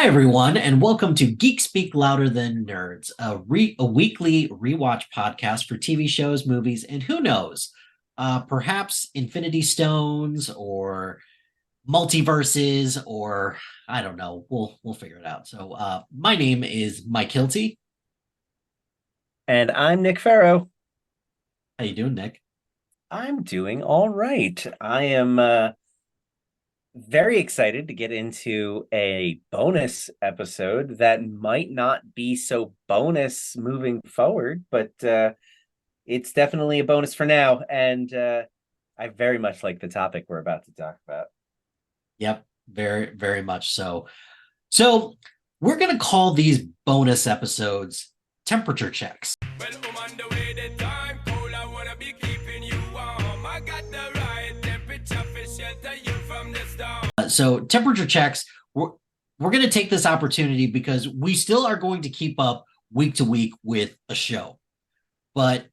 everyone, and welcome to Geeks Speak Louder Than Nerds, a weekly rewatch podcast for TV shows, movies, and who knows, perhaps Infinity Stones or multiverses, or I don't know. We'll figure it out. So, my name is Mike Hilty. And I'm Nick Farrow. How you doing, Nick? I'm doing all right. I am very excited to get into a bonus episode that might not be so bonus moving forward, but it's definitely a bonus for now. And I very much like the topic we're about to talk about. Yep, very, very much so. So, we're gonna call these bonus episodes temperature checks. Well, I'm on the way, the time cold, I wanna be keeping you warm. I got the right temperature for shelter you from the storm. So temperature checks, we're going to take this opportunity because we still are going to keep up week to week with a show. But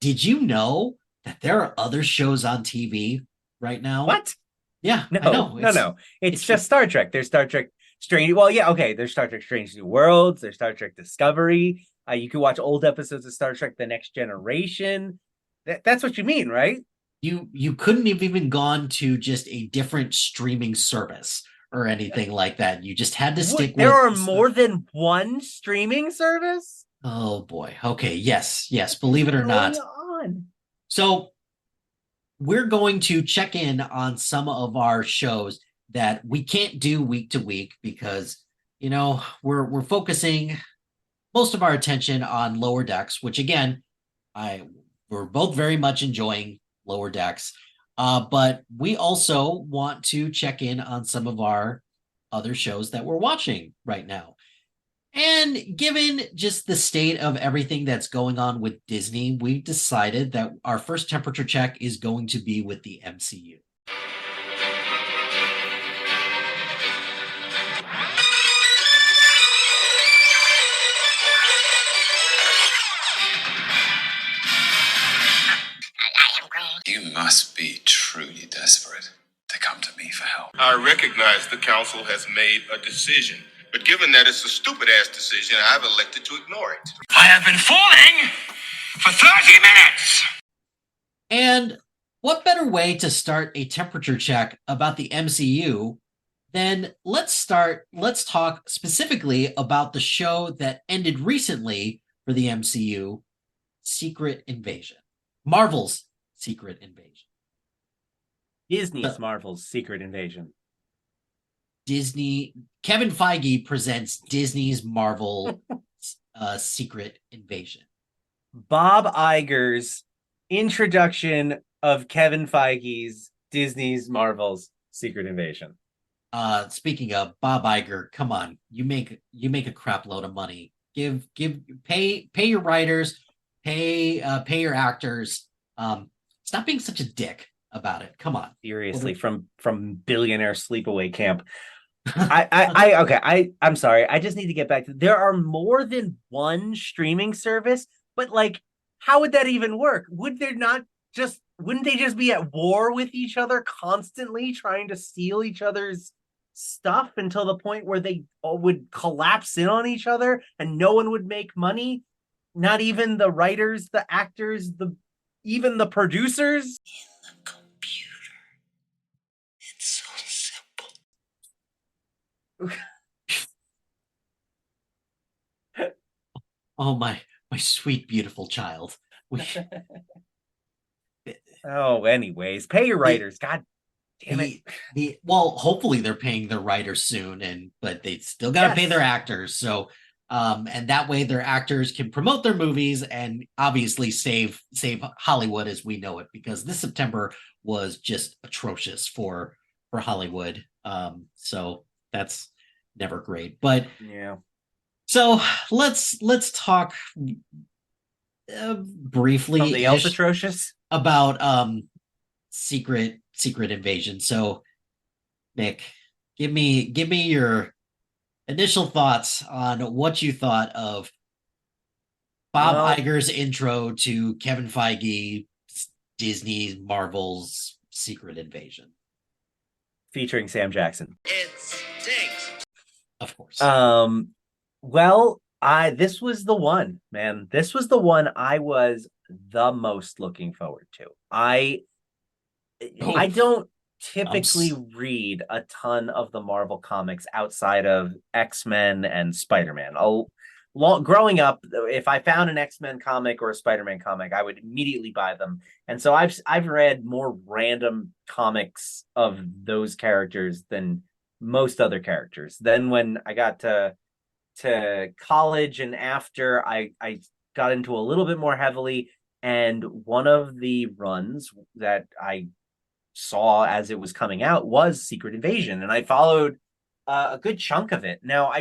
did you know that there are other shows on TV right now? What? Yeah, no, I know. No. It's just Star Trek. There's Star Trek Strange. Well, yeah, okay. There's Star Trek Strange New Worlds. There's Star Trek Discovery. You can watch old episodes of Star Trek: The Next Generation. That's what you mean, right? You couldn't have even gone to just a different streaming service or anything like that. You just had to stick there with. There are more than one streaming service? Oh boy. Okay. Yes. Believe it or not. On? So we're going to check in on some of our shows that we can't do week to week because we're focusing most of our attention on Lower Decks, which again, we're both very much enjoying Lower Decks. But we also want to check in on some of our other shows that we're watching right now. And given just the state of everything that's going on with Disney, we've decided that our first temperature check is going to be with the MCU. You must be truly desperate to come to me for help. I recognize the council has made a decision, but given that it's a stupid-ass decision, I've elected to ignore it. I have been falling for 30 minutes! And what better way to start a temperature check about the MCU than let's talk specifically about the show that ended recently for the MCU, Secret Invasion. Marvel's Secret Invasion. Disney's Marvel's Secret Invasion. Kevin Feige presents Disney's Marvel Secret Invasion. Bob Iger's introduction of Kevin Feige's Disney's Marvel's Secret Invasion. Speaking of Bob Iger, come on, you make a crap load of money. Pay your writers, pay your actors. Stop being such a dick about it. Come on. Seriously, from billionaire sleepaway camp. I'm sorry. I just need to get back to there are more than one streaming service, but like, how would that even work? Wouldn't they just be at war with each other constantly trying to steal each other's stuff until the point where they would collapse in on each other and no one would make money? Not even the writers, the actors, even the producers? In the computer. It's so simple. Oh, my sweet, beautiful child. Anyways, pay your writers. God damn it. Well, hopefully they're paying their writers soon, but they still got to pay their actors. So, and that way their actors can promote their movies and obviously save Hollywood as we know it, because this September was just atrocious for Hollywood. So that's never great. But yeah. So let's talk briefly something else atrocious about Secret Invasion. So Nick, give me your initial thoughts on what you thought of Bob Iger's intro to Kevin Feige, Disney's Marvel's Secret Invasion. Featuring Sam Jackson. It stinks. Of course. Well, this was the one, man. This was the one I was the most looking forward to. I don't typically read a ton of the Marvel comics outside of X-Men and Spider-Man. Growing up, if I found an X-Men comic or a Spider-Man comic, I would immediately buy them. And so I've read more random comics of those characters than most other characters. Then when I got to college and after, I got into a little bit more heavily, and one of the runs that I saw as it was coming out was Secret Invasion, and I followed a good chunk of it. Now,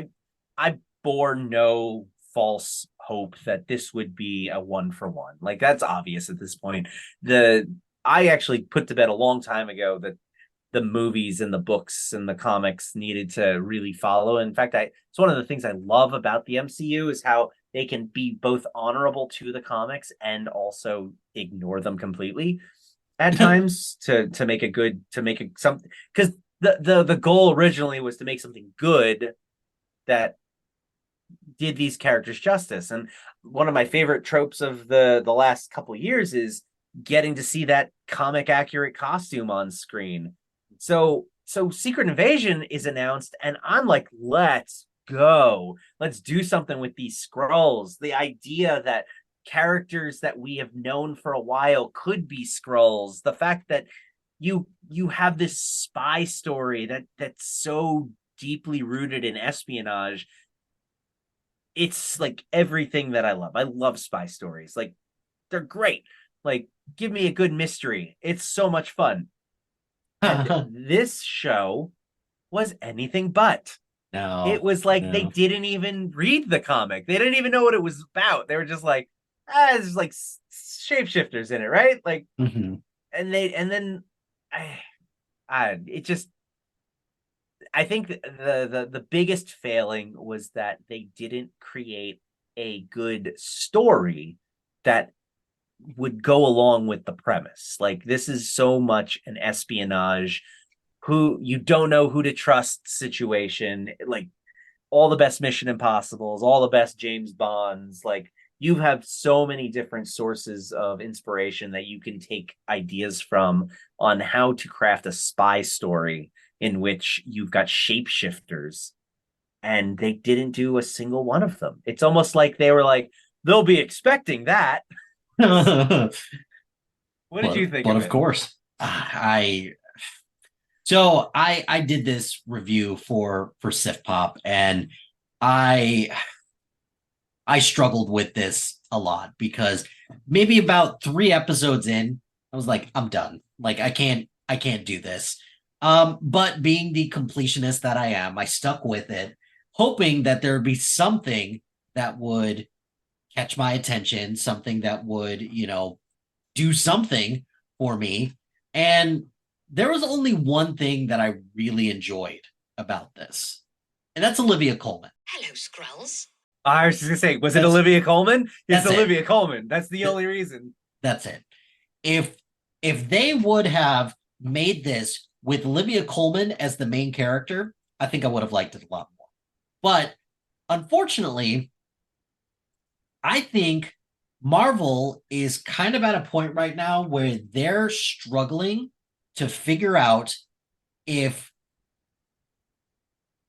I bore no false hope that this would be a 1-for-1. Like, that's obvious at this point. I actually put to bed a long time ago that the movies and the books and the comics needed to really follow. In fact, it's one of the things I love about the MCU is how they can be both honorable to the comics and also ignore them completely at times to make something, because the goal originally was to make something good that did these characters justice. And one of my favorite tropes of the last couple of years is getting to see that comic accurate costume on screen. So Secret Invasion is announced, and I'm like, let's go. Let's do something with these Skrulls. The idea that characters that we have known for a while could be Skrulls. The fact that you have this spy story that's so deeply rooted in espionage. It's like everything that I love. I love spy stories. Like, they're great. Like, give me a good mystery. It's so much fun. And this show was anything but. No, it was like they didn't even read the comic. They didn't even know what it was about. They were just like, there's like shapeshifters in it, right? Like, and then it just, I think the biggest failing was that they didn't create a good story that would go along with the premise. Like, this is so much an espionage, who you don't know who to trust situation, like all the best Mission Impossibles, all the best James Bonds. Like, you have so many different sources of inspiration that you can take ideas from on how to craft a spy story in which you've got shapeshifters, and they didn't do a single one of them. It's almost like they were like, they'll be expecting that. What did you think? But of course, I did this review for Sif Pop, and I struggled with this a lot because maybe about 3 episodes in, I was like, I'm done. Like, I can't do this. But being the completionist that I am, I stuck with it, hoping that there would be something that would catch my attention, something that would, do something for me. And there was only one thing that I really enjoyed about this, and that's Olivia Colman. Hello, Skrulls. I was just gonna say, was it Olivia Colman? It's Olivia it. Colman. That's the only reason. That's it. If they would have made this with Olivia Colman as the main character, I think I would have liked it a lot more. But unfortunately, I think Marvel is kind of at a point right now where they're struggling to figure out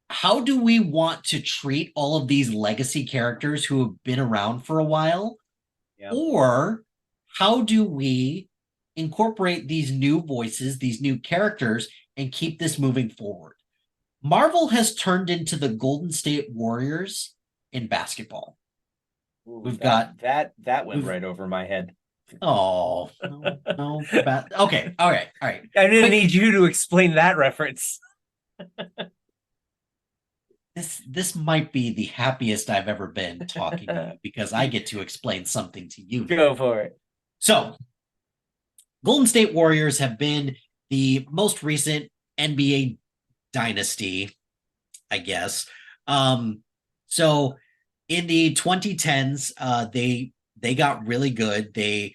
how do we want to treat all of these legacy characters who have been around for a while, or how do we incorporate these new voices, these new characters, and keep this moving forward? Marvel has turned into the Golden State Warriors in basketball. We've got that went right over my head. Oh, no. Okay, all right. I didn't need you to explain that reference. This might be the happiest I've ever been talking to you because I get to explain something to you. Go for it. So, Golden State Warriors have been the most recent NBA dynasty, I guess. So in the 2010s, they got really good. They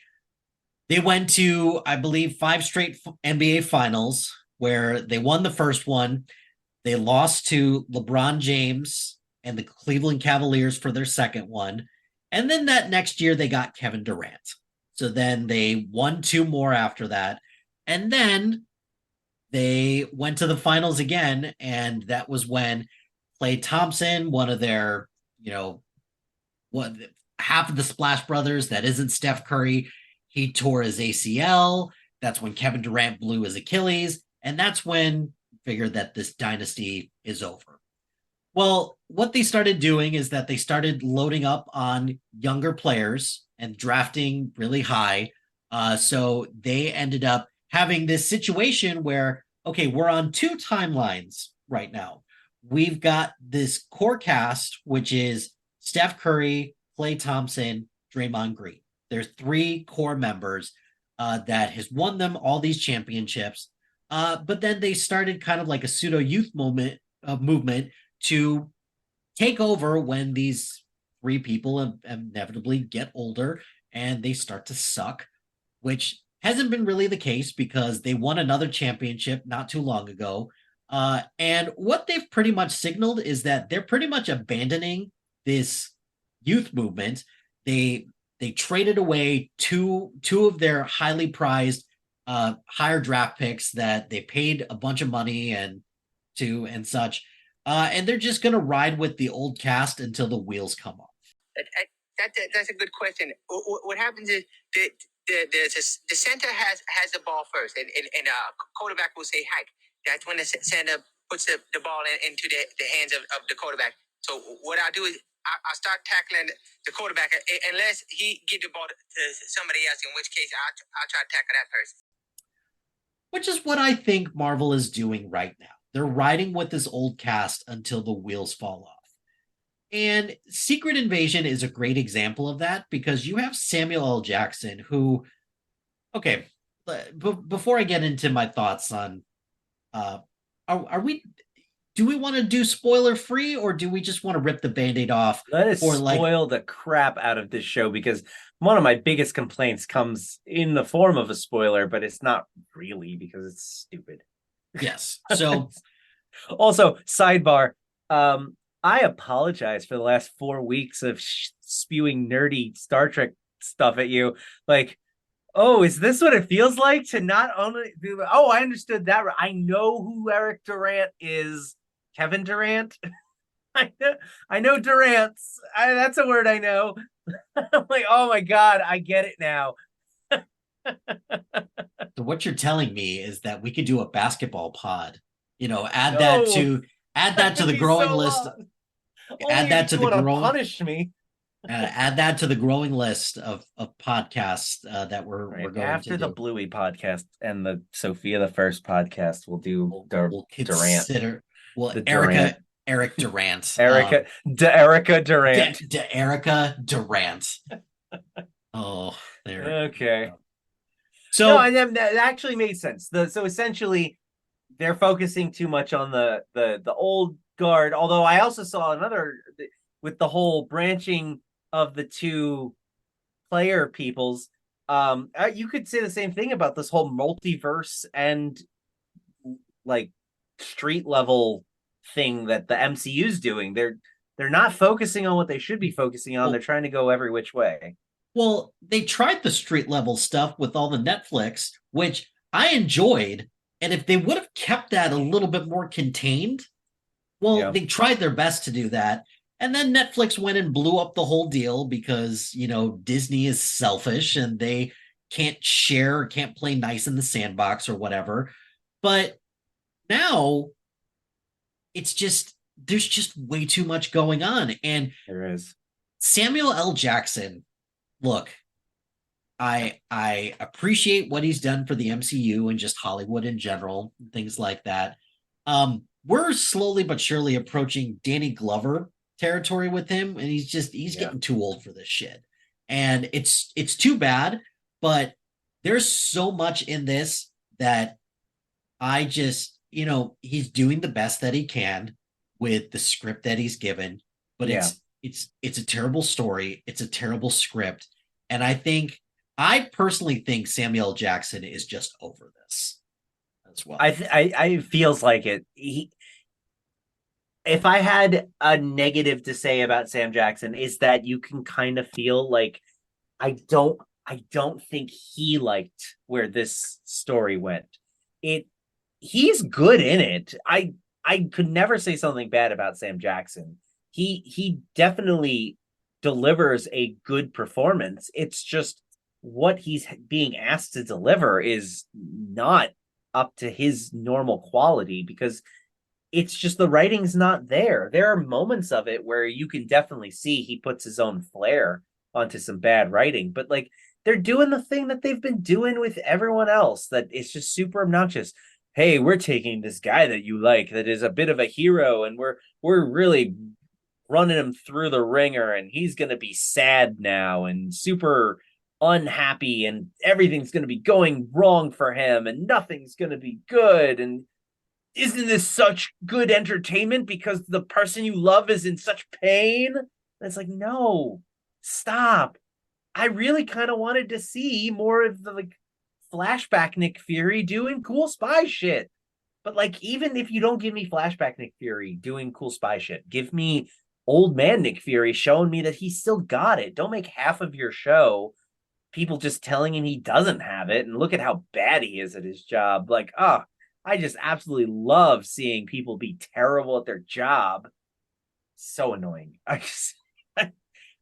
went to, I believe, 5 straight NBA finals where they won the first one. They lost to LeBron James and the Cleveland Cavaliers for their second one. And then that next year, they got Kevin Durant. So then they won 2 more after that. And then they went to the finals again. And that was when Klay Thompson, one of their, half of the Splash Brothers that isn't Steph Curry, he tore his ACL. That's when Kevin Durant blew his Achilles. And that's when figured that this dynasty is over. Well, what they started doing is that they started loading up on younger players and drafting really high. So they ended up having this situation where, okay, we're on 2 timelines right now. We've got this core cast, which is Steph Curry, Klay Thompson, Draymond Green. There's 3 core members that has won them all these championships. But then they started kind of like a pseudo youth movement to take over when these 3 people inevitably get older and they start to suck, which hasn't been really the case because they won another championship not too long ago. And what they've pretty much signaled is that they're pretty much abandoning this youth movement. They traded away two of their highly prized higher draft picks that they paid a bunch of money and such. And they're just going to ride with the old cast until the wheels come off. That's a good question. What happens is the center has the ball first, and quarterback will say hike. That's when the center puts the ball into the hands of the quarterback. So what I do is I start tackling the quarterback unless he give the ball to somebody else, in which case I'll try to tackle that person. Which is what I think Marvel is doing right now. They're riding with this old cast until the wheels fall off. And Secret Invasion is a great example of that because you have Samuel L. Jackson who, okay, before I get into my thoughts on, do we want to do spoiler free or do we just want to rip the Band-Aid off? Let us spoil the crap out of this show because one of my biggest complaints comes in the form of a spoiler, but it's not really because it's stupid. Yes. So also, sidebar, I apologize for the last 4 weeks of spewing nerdy Star Trek stuff at you. Like, oh, is this what it feels like to not only do? Oh, I understood that. I know who Eric Durant is. Kevin Durant. I know Durant's. That's a word I know. I'm like, oh my God, I get it now. So what you're telling me is that we could do a basketball pod. Add that to the growing list. Add that to the growing. Punish me. Add that to the growing list of podcasts that we're going after to the do. Bluey podcast and the Sophia the First podcast. We'll do We'll consider. Well, Eric Durant. Erica Durant. Erica Durant. Oh, there. Okay. So no, and that actually made sense. So essentially, they're focusing too much on the old guard. Although I also saw another with the whole branching of the 2 player peoples. You could say the same thing about this whole multiverse and like street level thing that the MCU is doing. They're not focusing on what they should be focusing on. They're trying to go every which way. Well, they tried the street level stuff with all the Netflix, which I enjoyed. And if they would have kept that a little bit more contained, they tried their best to do that. And then Netflix went and blew up the whole deal because, Disney is selfish and they can't share, can't play nice in the sandbox or whatever. But now it's just, there's just way too much going on. And there is. Samuel L. Jackson, look, I appreciate what he's done for the MCU and just Hollywood in general, things like that. We're slowly but surely approaching Danny Glover territory with him, and he's getting too old for this shit. And it's too bad, but there's so much in this that I just, he's doing the best that he can with the script that he's given, but it's a terrible story. It's a terrible script. And I personally think Samuel Jackson is just over this as well. I feels like it. if I had a negative to say about Sam Jackson, is that you can kind of feel like I don't think he liked where this story went. It He's good in it. I could never say something bad about Sam Jackson. He definitely delivers a good performance. It's just what he's being asked to deliver is not up to his normal quality because it's just the writing's not there. There are moments of it where you can definitely see he puts his own flair onto some bad writing, but like they're doing the thing that they've been doing with everyone else that it's just super obnoxious. Hey, we're taking this guy that you like that is a bit of a hero and we're really running him through the ringer and he's going to be sad now and super unhappy and everything's going to be going wrong for him and nothing's going to be good and isn't this such good entertainment because the person you love is in such pain? And it's like, no, stop. I really kind of wanted to see more of the like flashback Nick Fury doing cool spy shit. But like, even if you don't give me flashback Nick Fury doing cool spy shit, give me old man Nick Fury showing me that he still got it. Don't make half of your show people just telling him he doesn't have it and look at how bad he is at his job. Like, I just absolutely love seeing people be terrible at their job. So annoying.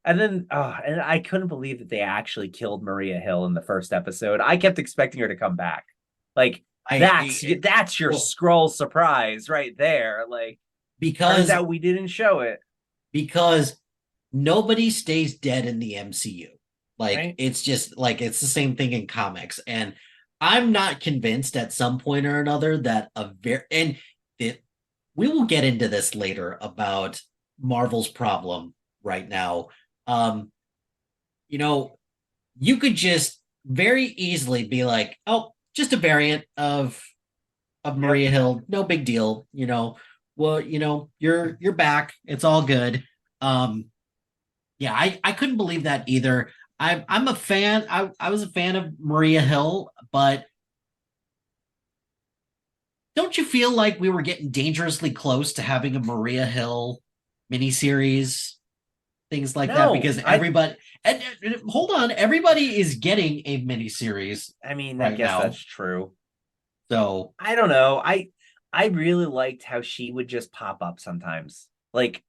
And then and I couldn't believe that they actually killed Maria Hill in the first episode. I kept expecting her to come back. Like that's your scroll surprise right there. Like because turns out we didn't show it. Because nobody stays dead in the MCU. Like Right? it's just like it's the same thing in comics. And I'm not convinced at some point or another that we will get into this later about Marvel's problem right now. You know, you could just very easily be like, oh, just a variant of Maria Hill, no big deal. Well, you're back. It's all good. Yeah, I couldn't believe that either. I'm a fan. I was a fan of Maria Hill, but don't you feel like we were getting dangerously close to having a Maria Hill miniseries, things like that? No, Because everybody, and hold on, everybody is getting a miniseries. I mean, I right guess now. that's true. So I don't know. I really liked how she would just pop up sometimes. Like,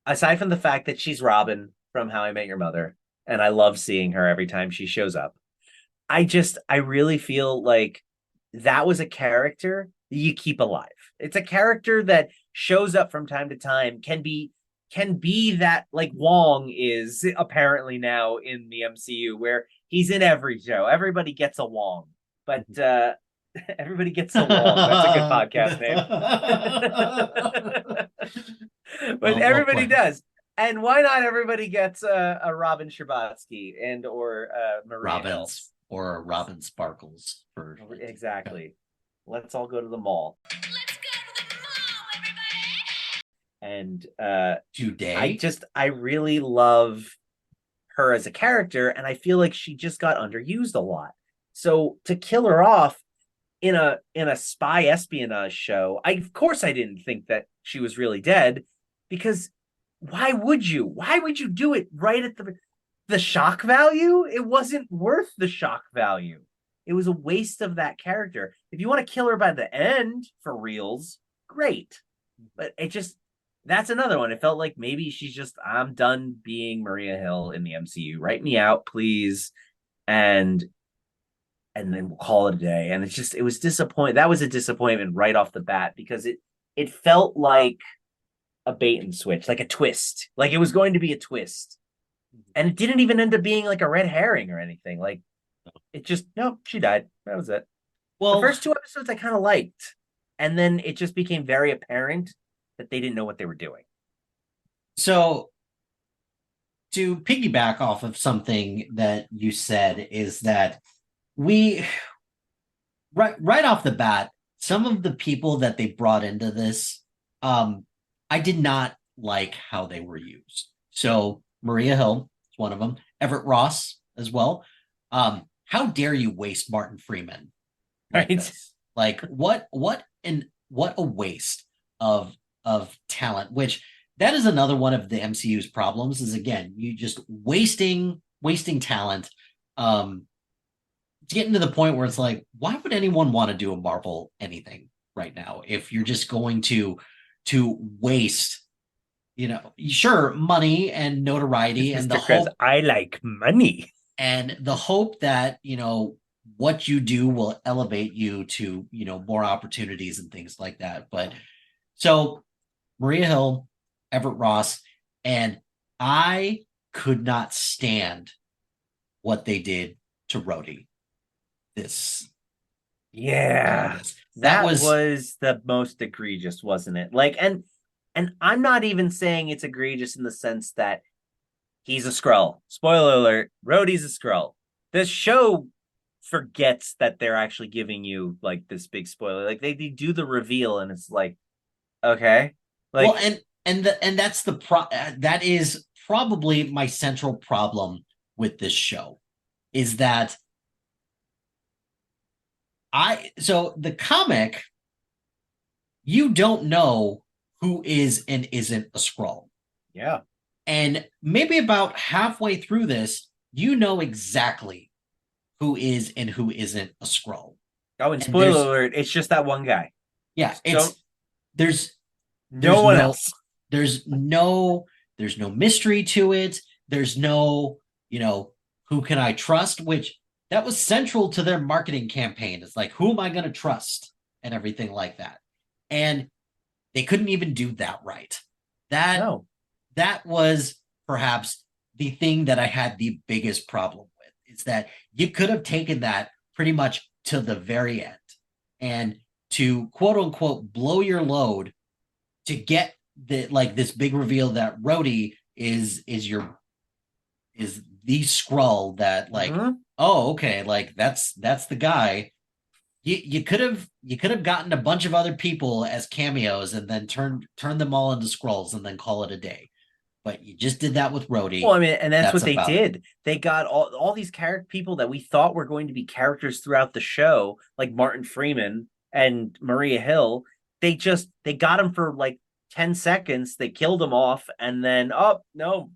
aside from the fact that she's Robin from How I Met Your Mother, and I love seeing her every time she shows up. I really feel like that was a character that you keep alive. It's a character that shows up from time to time, can be that like Wong is apparently now in the MCU, where he's in every show. Everybody gets a Wong, but everybody gets a Wong. That's a good podcast name. But everybody does. And why not everybody gets a Robin Scherbatsky and or Maria Hill. Or Robin Sparkles for Exactly. Let's all go to the mall. Let's go to the mall, everybody. And today, I really love her as a character, and I feel like she just got underused a lot. So to kill her off in a spy espionage show, of course I didn't think that she was really dead, because why would you? Why would you do it right at the shock value? It wasn't worth the shock value. It was a waste of that character. If you want to kill her by the end for reals, great. But that's another one. It felt like maybe she's just, I'm done being Maria Hill in the MCU. Write me out, please. And then we'll call it a day. And it was disappointing. That was a disappointment right off the bat, because it felt like a bait and switch, like a twist. Like it was going to be a twist. And it didn't even end up being like a red herring or anything. Like it just, no, she died. That was it. Well, the first two episodes I kind of liked. And then it just became very apparent that they didn't know what they were doing. So to piggyback off of something that you said is that right off the bat, some of the people that they brought into this, I did not like how they were used. So Maria Hill is one of them. Everett Ross as well. How dare you waste Martin Freeman? Like Right. this? Like what a waste of of talent, which that is another one of the MCU's problems is again, you just wasting talent. It's getting to the point where it's like, why would anyone want to do a Marvel anything right now if you're just going to waste, sure, money and notoriety and the Mr. Chris, hope I like money. and the hope that what you do will elevate you to more opportunities and things like that. But so Maria Hill, Everett Ross, and I could not stand what they did to Rhodey. Yeah, that was the most egregious, wasn't it? Like, and I'm not even saying it's egregious in the sense that he's a Skrull. Spoiler alert, Rhodey's a Skrull. This show forgets that they're actually giving you like this big spoiler. Like they do the reveal and it's like, okay. Like, well, and that's that is probably my central problem with this show is that so the comic, you don't know who is and isn't a Skrull. yeah. And maybe about halfway through this, you know exactly who is and who isn't a Skrull. Oh, and spoiler alert, it's just that one guy. Yeah, there's no one else. There's no mystery to it. There's no, who can I trust? Which that was central to their marketing campaign. It's like, who am I going to trust? And everything like that. And they couldn't even do that right. That was perhaps the thing that I had the biggest problem with, is that you could have taken that pretty much to the very end and to quote unquote blow your load to get this big reveal that Rhodey is the Skrull that oh, okay, like that's the guy. You could have gotten a bunch of other people as cameos and then turn them all into Skrulls and then call it a day. But you just did that with Rhodey. Well, I mean, and that's what they did. They got all these people that we thought were going to be characters throughout the show, like Martin Freeman and Maria Hill. They got them for like 10 seconds. They killed them off, and then, oh, no,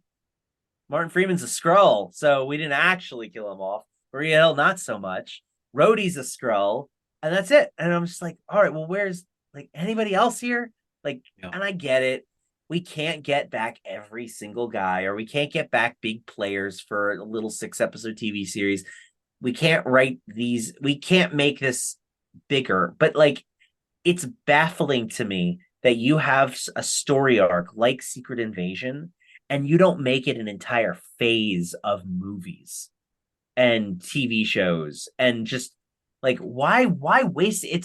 Martin Freeman's a Skrull, so we didn't actually kill him off. Maria Hill, not so much. Rhodey's a Skrull, and that's it. And I'm just like, all right, well, where's like anybody else here? Like, and I get it. We can't get back every single guy, or we can't get back big players for a little 6-episode TV series. We can't we can't make this bigger. But like, it's baffling to me that you have a story arc like Secret Invasion and you don't make it an entire phase of movies and TV shows and just like, why waste it?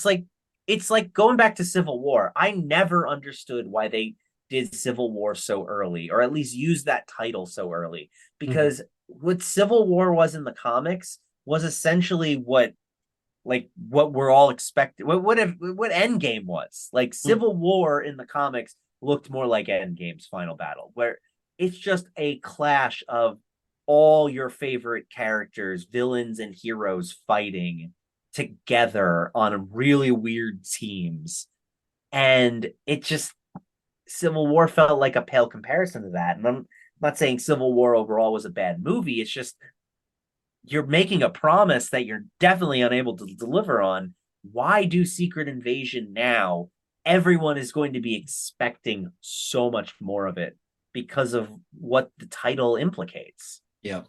It's like going back to Civil War. I never understood why they did Civil War so early, or at least use that title so early, because what Civil War was in the comics was essentially what we're all expecting. What Endgame was. Like Civil War in the comics looked more like Endgame's final battle, where it's just a clash of all your favorite characters, villains and heroes fighting together on really weird teams. And it just, Civil War felt like a pale comparison to that. And I'm not saying Civil War overall was a bad movie. It's just, you're making a promise that you're definitely unable to deliver on. Why do Secret Invasion now? Everyone is going to be expecting so much more of it because of what the title implicates. Yeah.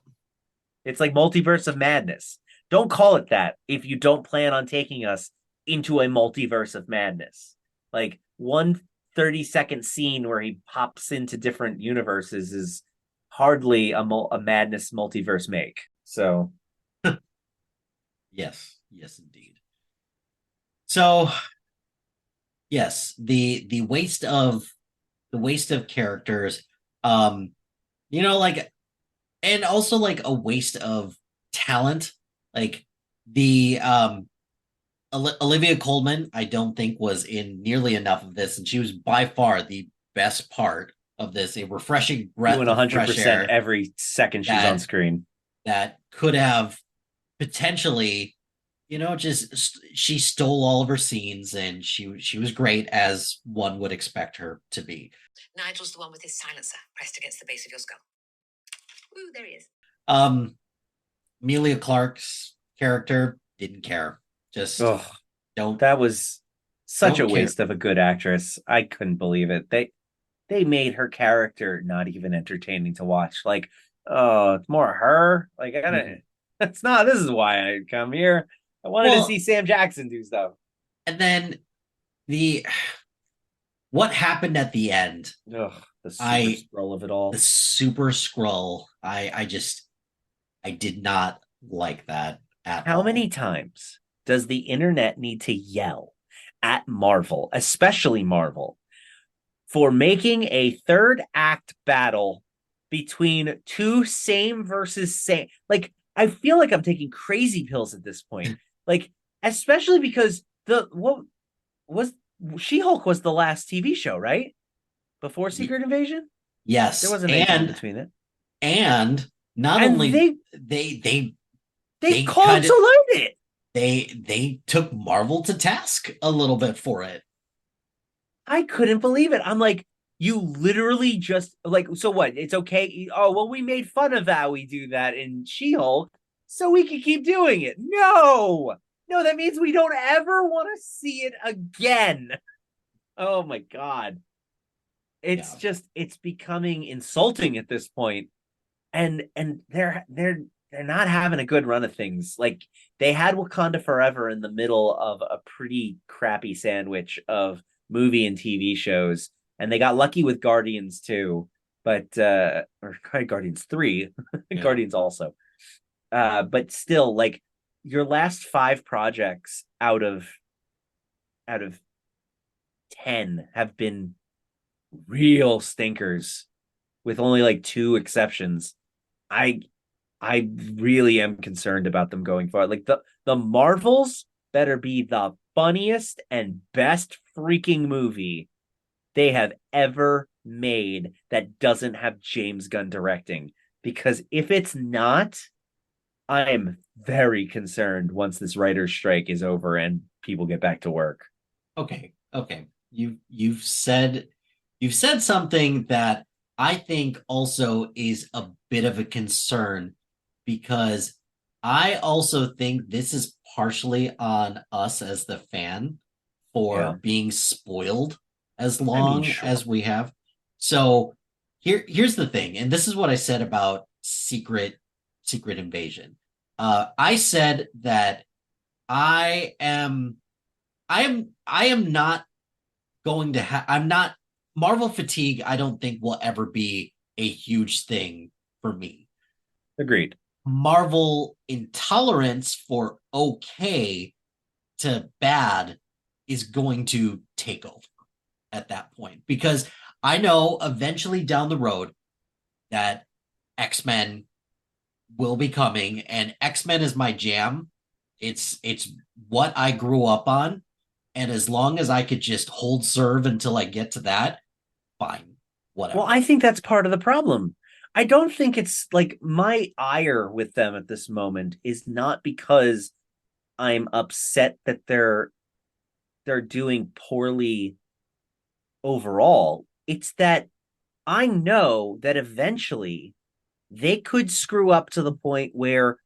It's like Multiverse of Madness. Don't call it that if you don't plan on taking us into a multiverse of madness. Like, one 30-second scene where he pops into different universes is hardly a madness multiverse make. So yes indeed. So yes, the waste of characters, like, and also like a waste of talent, like the Olivia Colman, I don't think was in nearly enough of this, and she was by far the best part of this. A refreshing breath doing of 100% fresh air every second she's on screen. that could have potentially, she stole all of her scenes, and she was great as one would expect her to be. Nigel's the one with his silencer pressed against the base of your skull. Ooh, there he is. Amelia Clark's character didn't care. Just Ugh, don't that was such don't a care. waste of a good actress. I couldn't believe it. They made her character not even entertaining to watch. Like, oh, it's more her. Like, I gotta. Mhm. That's not. This is why I come here. I wanted to Well, see Sam Jackson do stuff. and then the what happened at the end, Ugh, the super I scroll of it all. the super scroll, I did not like that at How all. many times does the internet need to yell at Marvel, especially Marvel, for making a third act battle between two same versus same? Like, I feel like I'm taking crazy pills at this point. Like, especially because what was She-Hulk was the last TV show, right? Before Secret Invasion? There Yes, wasn't anything in between it. and not And only they they called kind of to learn it. they took Marvel to task a little bit for it. I couldn't believe it. I'm like, you literally just like, so what? It's okay. Oh, well, we made fun of how we do that in She-Hulk, so we can keep doing it. No, no, that means we don't ever want to see it again. Oh my God. It's Yeah. just, it's becoming insulting at this point. And they're not having a good run of things. Like, they had Wakanda Forever in the middle of a pretty crappy sandwich of movie and TV shows, and they got lucky with Guardians too, but or Guardians 3, Yeah. Guardians also. But still, like, your last 5 projects out of 10 have been real stinkers, with only like 2 exceptions. I I really am concerned about them going forward. Like, the Marvels better be the funniest and best freaking movie they have ever made that doesn't have James Gunn directing. Because if it's not, I am very concerned once this writer's strike is over and people get back to work. Okay. You've said something that I think also is a bit of a concern, because I also think this is partially on us as the fan for Yeah. being spoiled as I mean, long sure. as we have. So here's the thing, and this is what I said about Secret Invasion. I said that I am I am not going to have I'm not Marvel fatigue. I don't think will ever be a huge thing for me. Agreed. Marvel intolerance for okay to bad is going to take over at that point, because I know eventually down the road that X-Men will be coming, and X-Men is my jam. It's what I grew up on, and as long as I could just hold serve until I get to that, fine, whatever. Well, I think that's part of the problem. I don't think it's like, my ire with them at this moment is not because I'm upset that they're doing poorly overall. It's that I know that eventually they could screw up to the point where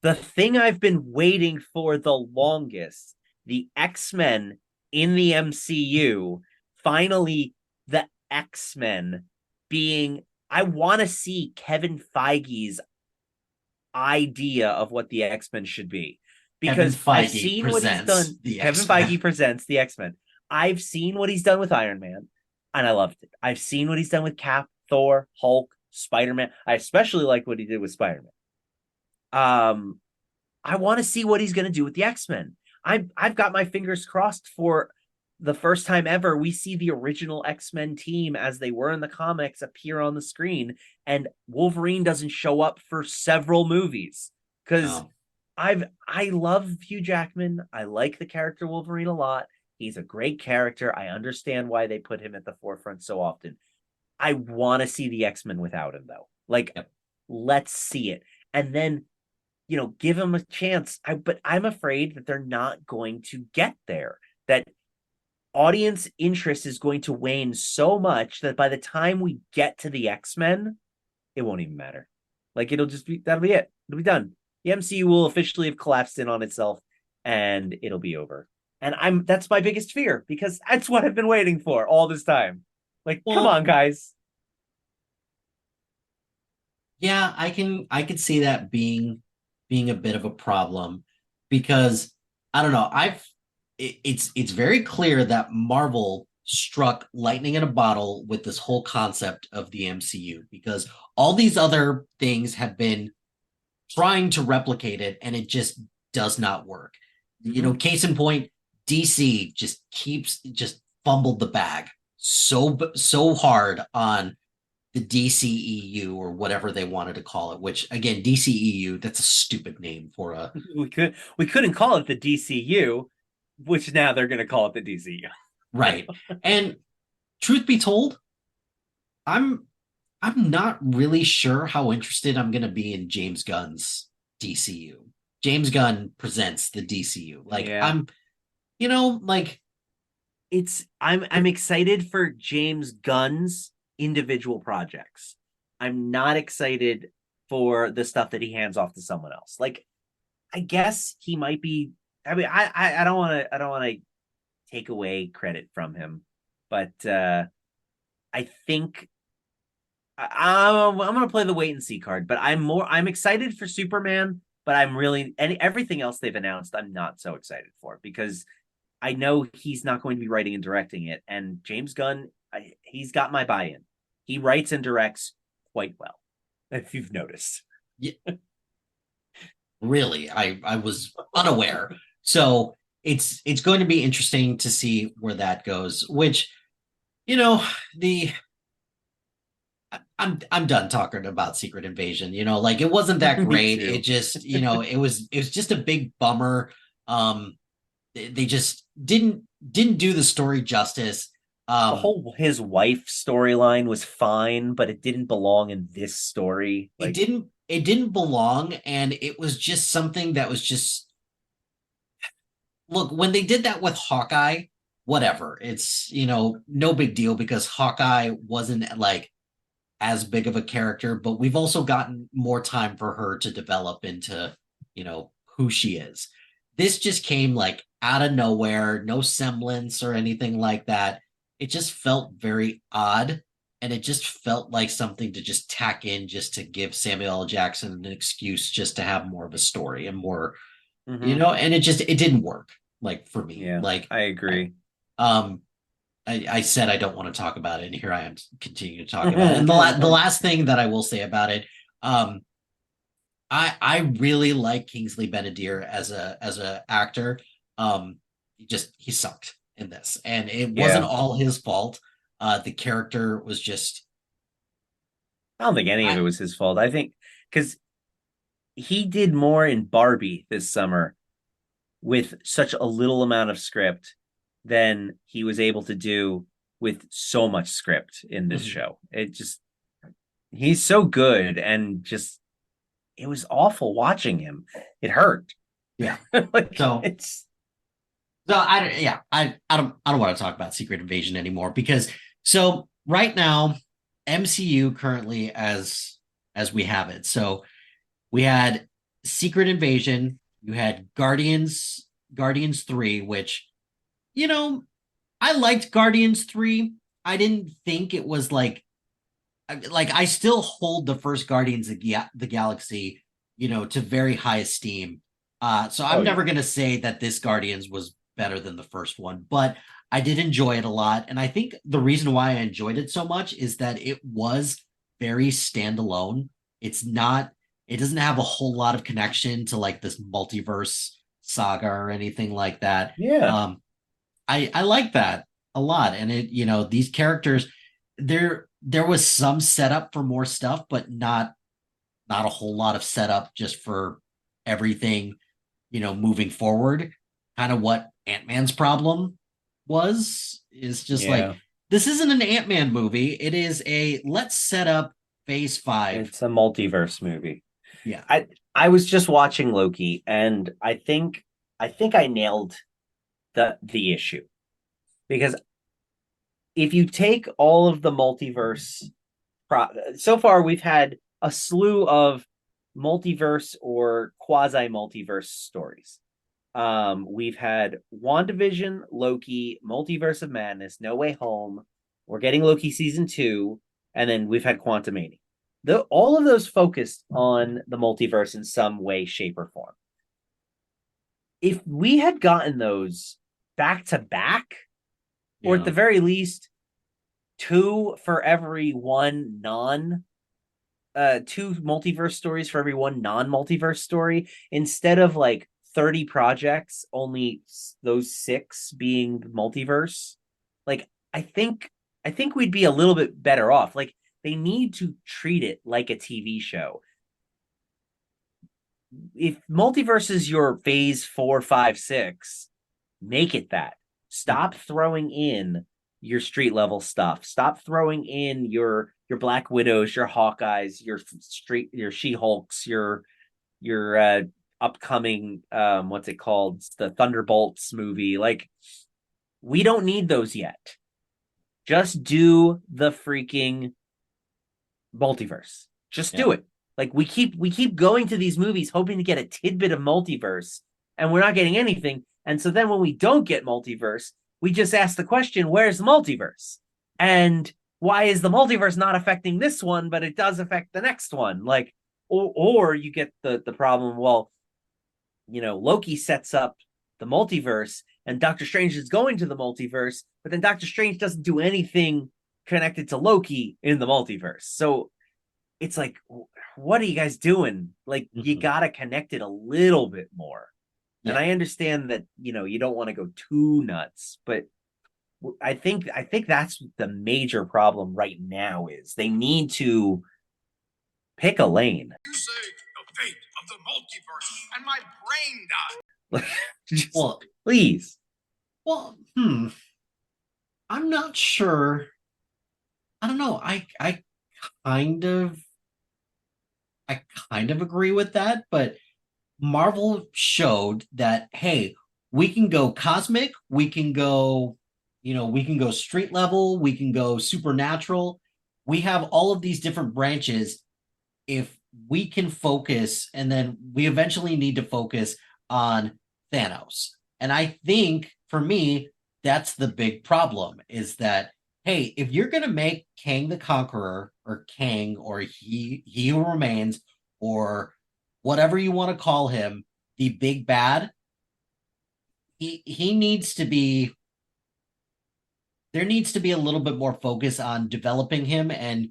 the thing I've been waiting for the longest, the X-Men in the MCU, finally, the X-Men being, I want to see Kevin Feige's idea of what the X-Men should be. Kevin Because I've Feige seen what he's presents done. the Kevin X-Men. Feige presents the X-Men. I've seen what he's done with Iron Man, and I loved it. I've seen what he's done with Cap, Thor, Hulk, Spider-Man. I especially like what he did with Spider-Man. I want to see what he's going to do with the X-Men. I've got my fingers crossed for the first time ever we see the original X-Men team as they were in the comics appear on the screen, and Wolverine doesn't show up for several movies, because No. I love Hugh Jackman. I like the character Wolverine a lot. He's a great character. I understand why they put him at the forefront so often. I want to see the X-Men without him, though. Like, Yep. let's see it. And then give them a chance. But I'm afraid that they're not going to get there. That audience interest is going to wane so much that by the time we get to the X-Men, it won't even matter. Like that'll be it. It'll be done. The MCU will officially have collapsed in on itself and it'll be over. And that's my biggest fear because that's what I've been waiting for all this time. Like, come on, guys. Yeah, I could see that being a bit of a problem because I don't know. It's very clear that Marvel struck lightning in a bottle with this whole concept of the MCU because all these other things have been trying to replicate it and it just does not work. Case in point, DC just fumbled the bag so hard on the DCEU or whatever they wanted to call it, which again, DCEU, that's a stupid name for a we couldn't call it the DCU, which now they're going to call it the DCU. Right. And truth be told, I'm not really sure how interested I'm going to be in James Gunn's DCU. James Gunn presents the DCU. Like I'm I'm excited for James Gunn's individual projects. I'm not excited for the stuff that he hands off to someone else. Like, I guess he might be. I mean, I don't want to take away credit from him, but I think I'm going to play the wait and see card. But I'm excited for Superman, but everything else they've announced, I'm not so excited for because I know he's not going to be writing and directing it. And James Gunn, he's got my buy-in. He writes and directs quite well, if you've noticed. Yeah. Really, I was unaware. So it's going to be interesting to see where that goes. Which, I'm done talking about Secret Invasion. Like it wasn't that great. It just, it was just a big bummer. They just didn't do the story justice. The whole his wife storyline was fine, but it didn't belong in this story. Like, it didn't belong, and it was just something that was just look, when they did that with Hawkeye, whatever. It's no big deal because Hawkeye wasn't like as big of a character, but we've also gotten more time for her to develop into, who she is. This just came like out of nowhere, no semblance or anything like that. It just felt very odd, and it just felt like something to just tack in just to give Samuel L. Jackson an excuse just to have more of a story and more, and it didn't work like for me. Yeah, like I agree. I said I don't want to talk about it, and here I am continuing to talk about it. And the last thing that I will say about it, I really like Kingsley Ben-Adir as a actor. He sucked in this, and it wasn't all his fault. The character was just. I don't think any of it was his fault. I think because he did more in Barbie this summer with such a little amount of script than he was able to do with so much script in this show. He's so good, and just it was awful watching him. It hurt. Yeah. Like, so it's. So I don't want to talk about Secret Invasion anymore because so right now MCU currently as we have it. So we had Secret Invasion, you had Guardians 3, which I liked Guardians 3. I didn't think it was like I still hold the first Guardians of the Galaxy, to very high esteem. So I'm never going to say that this Guardians was better than the first one, but I did enjoy it a lot. And I think the reason why I enjoyed it so much is that it was very standalone. It doesn't have a whole lot of connection to like this multiverse saga or anything like that. Yeah. I like that a lot. And it, these characters, there was some setup for more stuff, but not a whole lot of setup just for everything, moving forward. Kind of what Ant-Man's problem is just like, this isn't an Ant-Man movie. It is let's set up phase 5. It's a multiverse movie. Yeah. I was just watching Loki, and I think I nailed the issue. Because if you take all of the multiverse, so far we've had a slew of multiverse or quasi multiverse stories. We've had WandaVision, Loki, Multiverse of Madness, No Way Home. We're getting Loki season 2, and then we've had Quantumania. All of those focused on the multiverse in some way, shape, or form. If we had gotten those back to back, or at the very least, 2 for every one two multiverse stories for every one non-multiverse story, instead of like 30 projects, only those 6 being multiverse. Like, I think we'd be a little bit better off. Like, they need to treat it like a TV show. If multiverse is your phase 4, 5, 6, make it that. Stop throwing in your street level stuff. Stop throwing in your Black Widows, your Hawkeyes, your She-Hulks, your upcoming what's it called? The Thunderbolts movie. Like, we don't need those yet. Just do the freaking multiverse. Just do it. Like, we keep going to these movies hoping to get a tidbit of multiverse, and we're not getting anything. And so then when we don't get multiverse, we just ask the question, where's the multiverse? And why is the multiverse not affecting this one, but it does affect the next one? Like, or you get the problem, well, Loki sets up the multiverse and Doctor Strange is going to the multiverse, but then Doctor Strange doesn't do anything connected to Loki in the multiverse. So it's like, what are you guys doing? Like, you gotta connect it a little bit more. Yeah. And I understand that, you don't want to go too nuts, but I think that's the major problem right now is they need to pick a lane. You say the fate of the multiverse, and my brain died. Just, Well, please. Well, I'm not sure. I don't know. I kind of agree with that, but Marvel showed that, hey, we can go cosmic, we can go, we can go street level, we can go supernatural. We have all of these different branches. If we can focus, and then we eventually need to focus on Thanos. And I think for me, that's the big problem is that, hey, if you're going to make Kang the Conqueror or Kang or he who remains or whatever you want to call him, the big bad, he needs to be, there needs to be a little bit more focus on developing him. And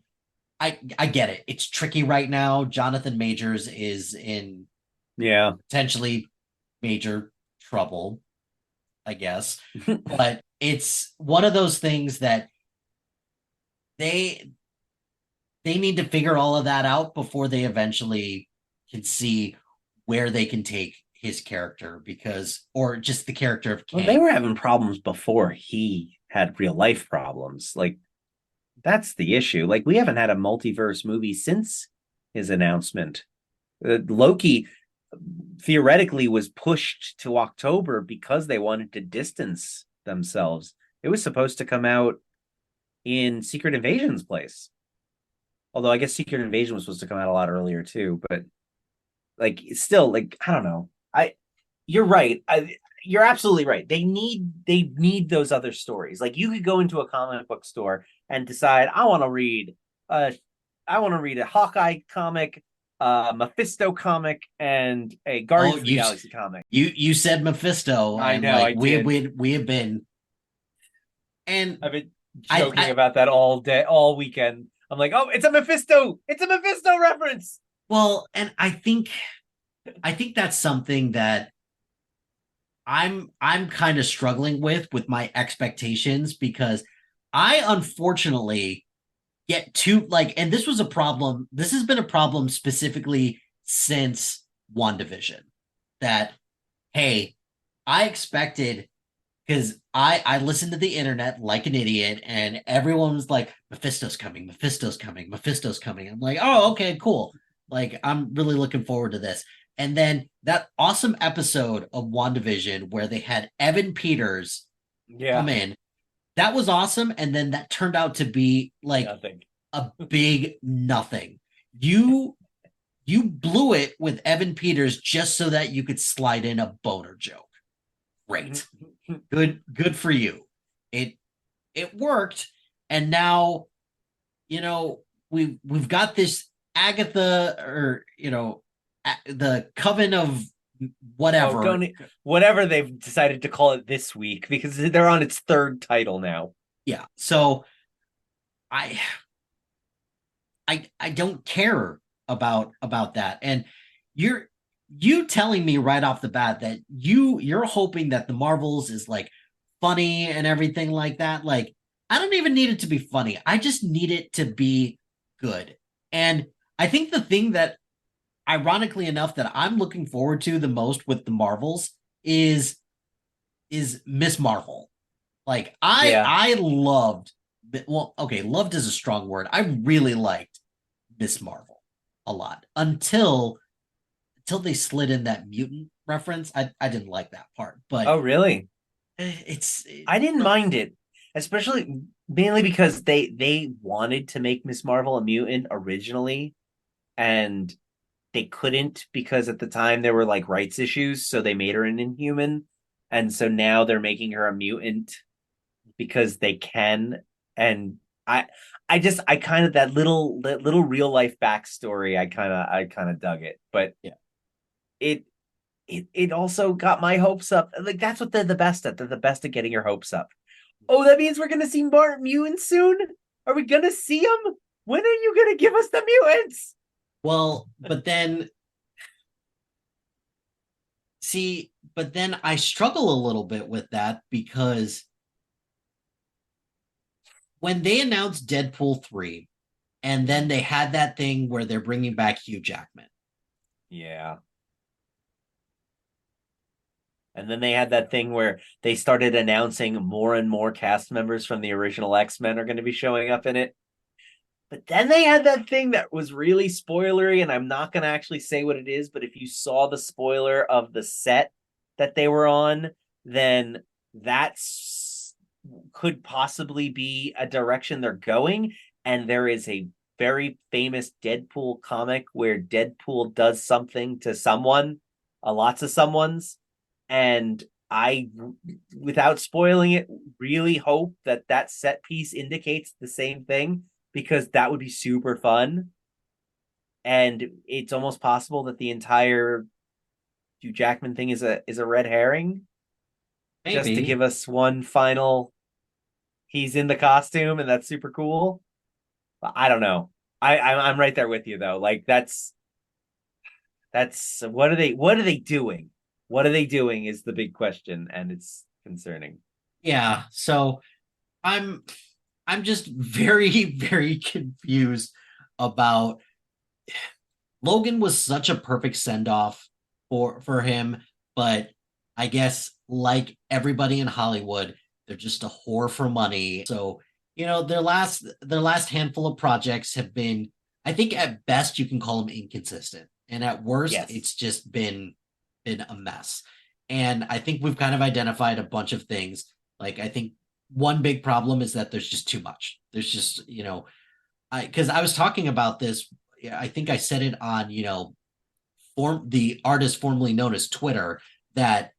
I get it. It's tricky right now. Jonathan Majors is in potentially major trouble, I guess. But it's one of those things that they need to figure all of that out before they eventually can see where they can take his character, or just the character of Kang. Well, they were having problems before he had real life problems. Like, that's the issue. Like, we haven't had a multiverse movie since his announcement. Loki theoretically was pushed to October because they wanted to distance themselves. It was supposed to come out in Secret Invasion's place. Although I guess Secret Invasion was supposed to come out a lot earlier too, but like, still, like, I don't know. You're right. You're absolutely right. They need those other stories. Like, you could go into a comic book store and decide, I want to read a Hawkeye comic, Mephisto comic, and a Guardians of the Galaxy comic. You said Mephisto. I know. Like, we have been, and I've been joking about that all day, all weekend. I'm like, oh, it's a Mephisto reference. Well, and I think that's something that I'm kind of struggling with my expectations, because I unfortunately get too, like, and this was a problem. This has been a problem specifically since WandaVision, that, hey, I expected, because I listened to the internet like an idiot, and everyone was like, Mephisto's coming. I'm like, oh, okay, cool. Like, I'm really looking forward to this. And then that awesome episode of WandaVision where they had Evan Peters come in. That was awesome. And then that turned out to be like Nothing. a big nothing. You blew it with Evan Peters just so that you could slide in a boner joke. Great. Good for you. It worked. And now, we've got this Agatha, or the Coven of whatever. Whatever they've decided to call it this week, because they're on its third title now. Yeah. So I don't care about that. And you telling me right off the bat that you're hoping that the Marvels is like funny and everything like that. Like, I don't even need it to be funny. I just need it to be good. And I think the thing that, ironically enough, that I'm looking forward to the most with the Marvels is Miss Marvel. Like, I loved, well, okay, loved is a strong word. I really liked Miss Marvel a lot until they slid in that mutant reference. I didn't like that part, but Oh, really? I didn't mind it, especially mainly because they wanted to make Miss Marvel a mutant originally, and they couldn't because at the time there were like rights issues, so they made her an Inhuman, and so now they're making her a mutant because they can. And I kind of that little real life backstory, I kind of dug it, but yeah, it also got my hopes up. Like, that's what they're the best at. They're the best at getting your hopes up. Oh, that means we're gonna see more mutants soon? Are we gonna see them? When are you gonna give us the mutants? well, but then I struggle a little bit with that, because when they announced Deadpool 3, and then they had that thing where they're bringing back Hugh Jackman. Yeah. And then they had that thing where they started announcing more and more cast members from the original X-Men are going to be showing up in it. But then they had that thing that was really spoilery, and I'm not going to actually say what it is, but if you saw the spoiler of the set that they were on, then that's could possibly be a direction they're going. And there is a very famous Deadpool comic where Deadpool does something to someone, lots of someone's, and I, without spoiling it, really hope that that set piece indicates the same thing, because that would be super fun. And it's almost possible that the entire Hugh Jackman thing is a red herring, Maybe. just to give us one final. He's in the costume, and that's super cool. I don't know. I'm right there with you though. Like, that's what are they doing? What are they doing is the big question, and it's concerning. Yeah, so I'm just very, very confused about. Logan was such a perfect send-off for him, but I guess, like everybody in Hollywood, they're just a whore for money. So, their last handful of projects have been, I think at best you can call them inconsistent, and at worst, Yes. it's just been a mess. And I think we've kind of identified a bunch of things. Like, I think one big problem is that there's just too much. There's just, because I was talking about this, I think I said it on, the artist formerly known as Twitter, that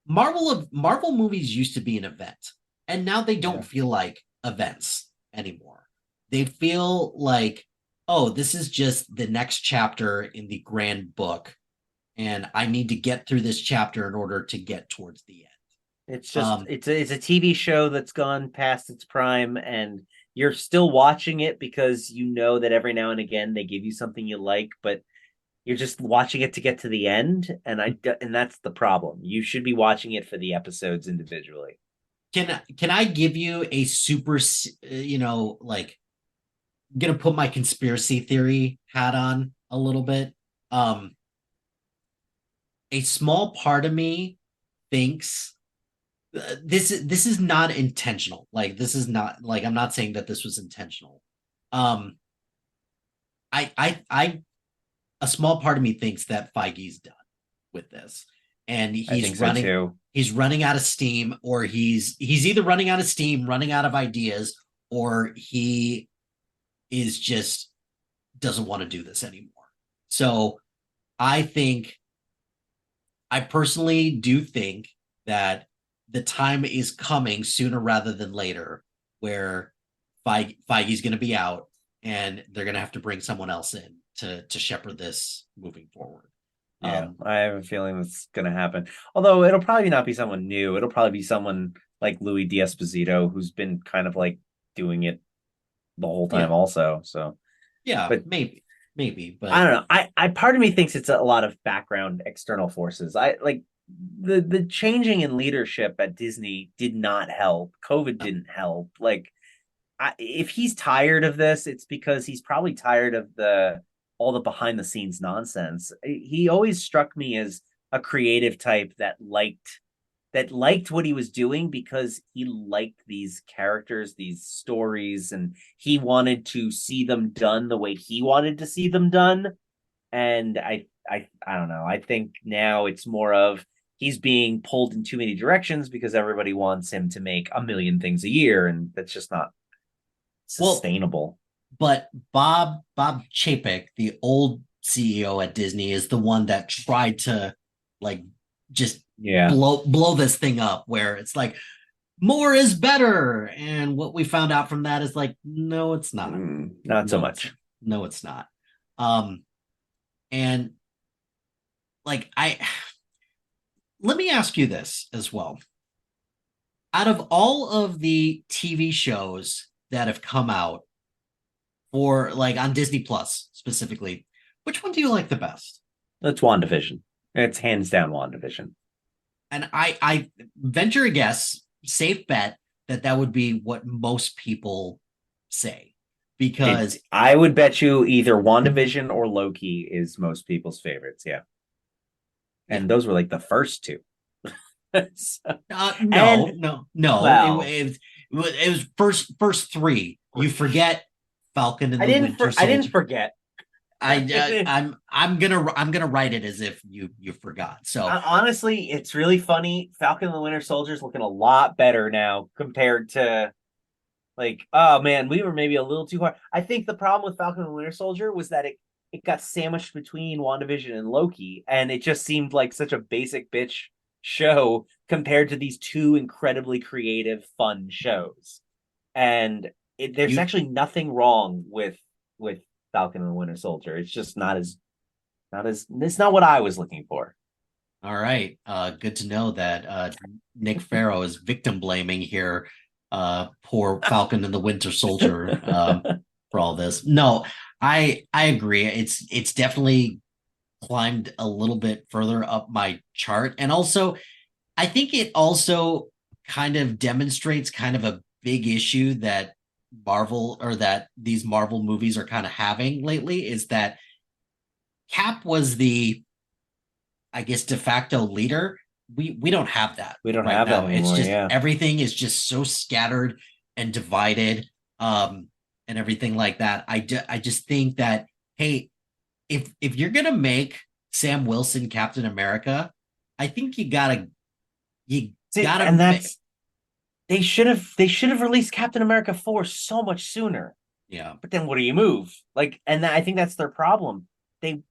Marvel movies used to be an event, and now they don't feel like events anymore. They feel like, oh, this is just the next chapter in the grand book, and I need to get through this chapter in order to get towards the end. It's just it's a TV show that's gone past its prime, and you're still watching it because you know that every now and again they give you something you like, but you're just watching it to get to the end, and that's the problem. You should be watching it for the episodes individually. Can I give you a super, like, I'm gonna put my conspiracy theory hat on a little bit. A small part of me thinks this is not intentional. Like, this is not, like, I'm not saying that this was intentional. I a small part of me thinks that Feige's done with this, and I think so too. he's running out of steam, or he's either running out of steam, running out of ideas, or he is just doesn't want to do this anymore. So I personally do think that the time is coming sooner rather than later where Feige's going to be out and they're going to have to bring someone else in to shepherd this moving forward. Yeah, I have a feeling that's going to happen. Although it'll probably not be someone new. It'll probably be someone like Louis D'Esposito, who's been kind of like doing it the whole time also. So yeah, but maybe, but I don't know. I part of me thinks it's a lot of background external forces. I like the changing in leadership at Disney did not help. COVID didn't help. Like if he's tired of this, it's because he's probably tired of all the behind the scenes nonsense. He always struck me as a creative type that liked what he was doing because he liked these characters, these stories, and he wanted to see them done the way he wanted to see them done. And I don't know. I think now it's more of he's being pulled in too many directions because everybody wants him to make a million things a year, and that's just not sustainable. But Bob Chapek, the old CEO at Disney, is the one that tried to like just blow this thing up, where it's like more is better, and what we found out from that is like no, it's not. Not so much. No, it's not. And like let me ask you this as well. Out of all of the TV shows that have come out for like on Disney Plus specifically, which one do you like the best? That's WandaVision. It's hands down WandaVision. And I venture a guess, safe bet, that would be what most people say. Because I would bet you either WandaVision or Loki is most people's favorites. Yeah. And those were like the first two. No. Well, It was first three. You forget Falcon and the Winter Soldier. I didn't forget. I'm gonna write it as if you forgot. So honestly, it's really funny. Falcon and the Winter Soldier is looking a lot better now compared to like, oh man, we were maybe a little too hard. I think the problem with Falcon and the Winter Soldier was that it got sandwiched between WandaVision and Loki, and it just seemed like such a basic bitch show compared to these two incredibly creative, fun shows. And there's actually nothing wrong with Falcon and the Winter Soldier. It's just it's not what I was looking for. All right. Good to know that Nick Farrow is victim blaming here. Poor Falcon and the Winter Soldier for all this. No, I agree. It's definitely climbed a little bit further up my chart. And also, I think it also kind of demonstrates kind of a big issue that these Marvel movies are kind of having lately, is that Cap was the, I guess, de facto leader. We don't have that. We don't have that anymore. It's just everything is just so scattered and divided, and everything like that. I just think that, hey, if you're gonna make Sam Wilson Captain America, I think you gotta. And that's they should have released Captain America 4 so much sooner. Yeah, but then what do you move? Like, and I think that's their problem. They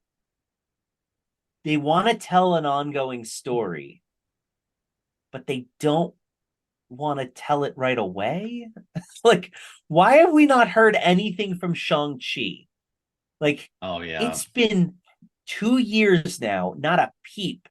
want to tell an ongoing story, but they don't want to tell it right away. Like, why have we not heard anything from Shang-Chi? Like, oh yeah, it's been 2 years now, not a peep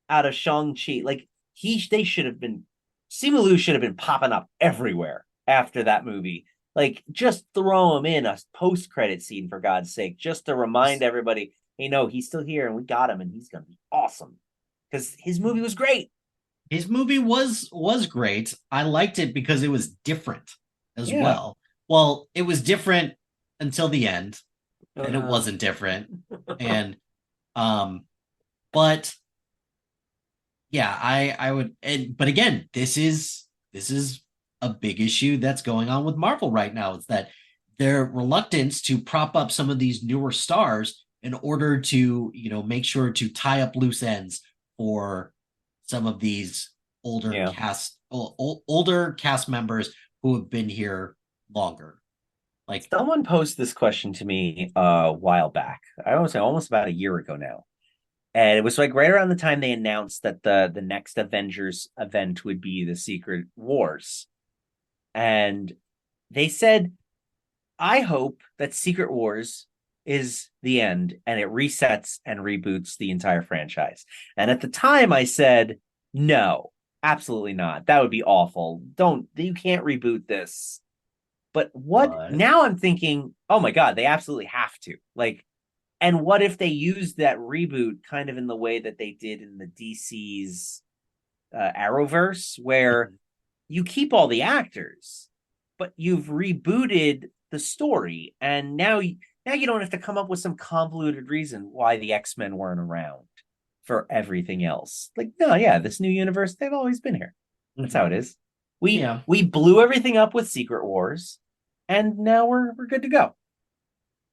out of Shang-Chi. Like, Simu Liu should have been popping up everywhere after that movie. Like, just throw him in a post-credit scene, for God's sake, just to remind everybody, hey, no, he's still here and we got him and he's going to be awesome. Because his movie was great. His movie was great. I liked it because it was different as well. Well, it was different until the end, and it wasn't different. And but yeah, I would, but again, this is a big issue that's going on with Marvel right now. It's that their reluctance to prop up some of these newer stars in order to, make sure to tie up loose ends for some of these older cast members who have been here longer. Like, someone posed this question to me a while back. I want to say almost about a year ago now. And it was like right around the time they announced that the next Avengers event would be the Secret Wars. And they said, I hope that Secret Wars is the end and it resets and reboots the entire franchise. And at the time I said, no, absolutely not. That would be awful. You can't reboot this. But now I'm thinking, oh my God, they absolutely have to. Like, and what if they use that reboot kind of in the way that they did in the DC's Arrowverse, where you keep all the actors, but you've rebooted the story, and now you don't have to come up with some convoluted reason why the X-Men weren't around for everything else. Like, no, yeah, this new universe, they've always been here. That's how it is. We blew everything up with Secret Wars, and now we're good to go.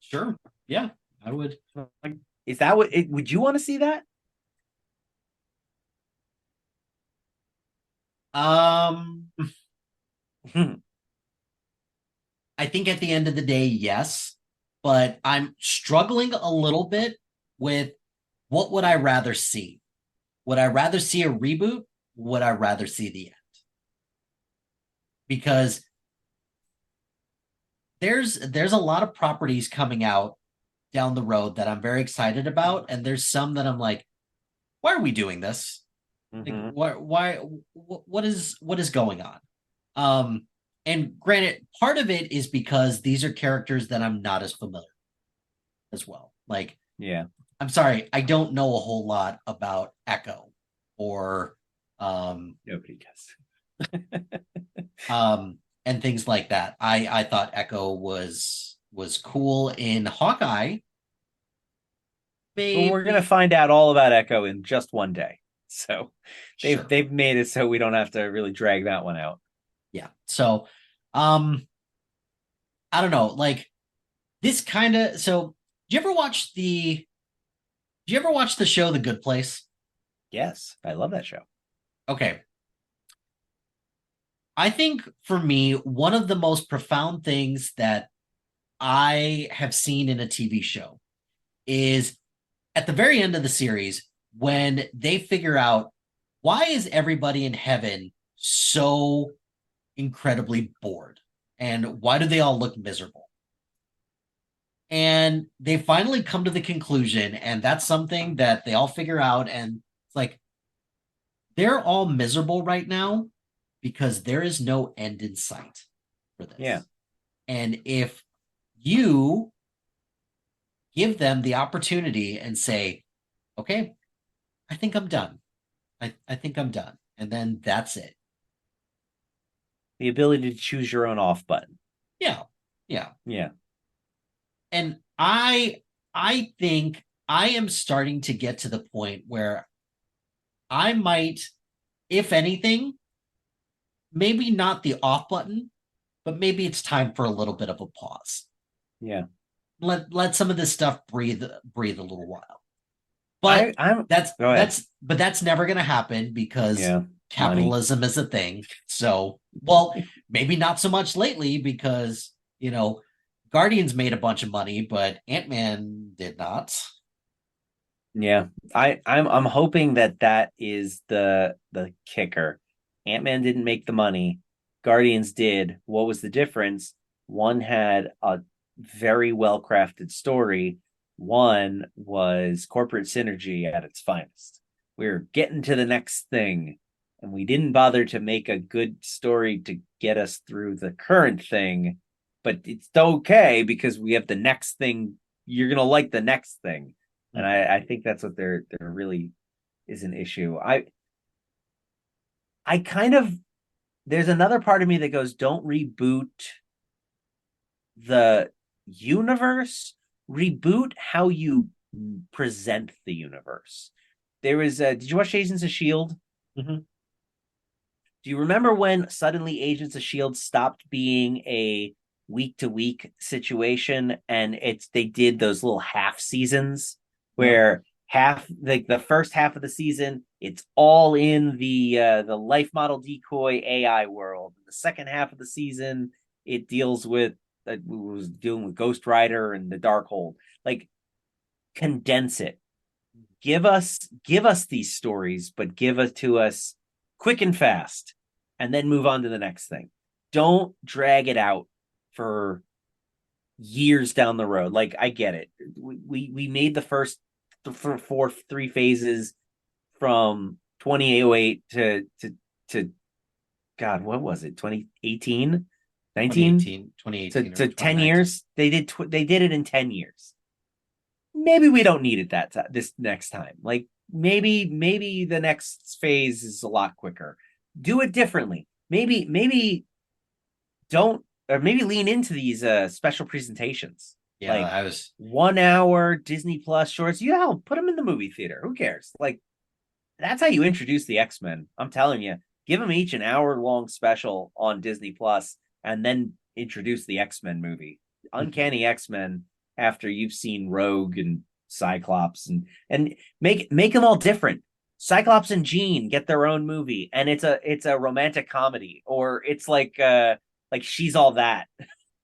Sure. Yeah, I would. Is that would you want to see that? I think at the end of the day, yes, but I'm struggling a little bit with what would I rather see? Would I rather see a reboot? Would I rather see the end? Because there's a lot of properties coming out down the road that I'm very excited about, and there's some that I'm like, why are we doing this? Mm-hmm. Like, what is going on? And granted, part of it is because these are characters that I'm not as familiar with as well. Like, yeah, I'm sorry, I don't know a whole lot about Echo or nobody does. And things like that. I thought Echo was cool in Hawkeye. Well, we're gonna find out all about Echo in just one day. So they've made it so we don't have to really drag that one out. Yeah. So I don't know, like this kind of do you ever watch the show The Good Place? Yes, I love that show. Okay. I think for me, one of the most profound things that I have seen in a TV show is at the very end of the series when they figure out why is everybody in heaven so incredibly bored and why do they all look miserable? And they finally come to the conclusion, and that's something that they all figure out, and it's like they're all miserable right now because there is no end in sight for this. Yeah. And if you give them the opportunity and say, okay, I think I'm done. I think I'm done. And then that's it. The ability to choose your own off button. Yeah. Yeah. Yeah. And I think I am starting to get to the point where I might, if anything, maybe not the off button, but maybe it's time for a little bit of a pause. Yeah. Let some of this stuff breathe a little while. But that's never going to happen because capitalism is a thing. So, well, maybe not so much lately because, Guardians made a bunch of money, but Ant-Man did not. Yeah. I'm hoping that is the kicker. Ant-Man didn't make the money. Guardians did. What was the difference? One had a very well-crafted story. One was corporate synergy at its finest. We're getting to the next thing, and we didn't bother to make a good story to get us through the current thing, but it's okay because we have the next thing. You're going to like the next thing. And I think that's what there really is an issue. I kind of, there's another part of me that goes, don't reboot the universe, reboot how you present the universe. There was, did you watch Agents of S.H.I.E.L.D.? Mm-hmm. Do you remember when suddenly Agents of S.H.I.E.L.D. stopped being a week to week situation, and they did those little half seasons where half like the first half of the season it's all in the life model decoy AI world. The second half of the season it deals with was dealing with Ghost Rider and the Darkhold. Like, condense it. Give us these stories, but give it to us quick and fast, and then move on to the next thing. Don't drag it out for years down the road. Like, I get it. We made the first three phases from 2008 to God, what was it? 2018, 19, 2018 to 10 years. They did it in 10 years. Maybe we don't need it this next time. Like, maybe the next phase is a lot quicker. Do it differently. Maybe don't, or maybe lean into these special presentations. Yeah, like I was 1 hour Disney Plus shorts. Yeah, put them in the movie theater. Who cares? Like, that's how you introduce the X-Men. I'm telling you, give them each an hour-long special on Disney Plus, and then introduce the X-Men movie. Uncanny X-Men, after you've seen Rogue and Cyclops, and make them all different. Cyclops and Jean get their own movie, and it's a romantic comedy, or it's like She's All That.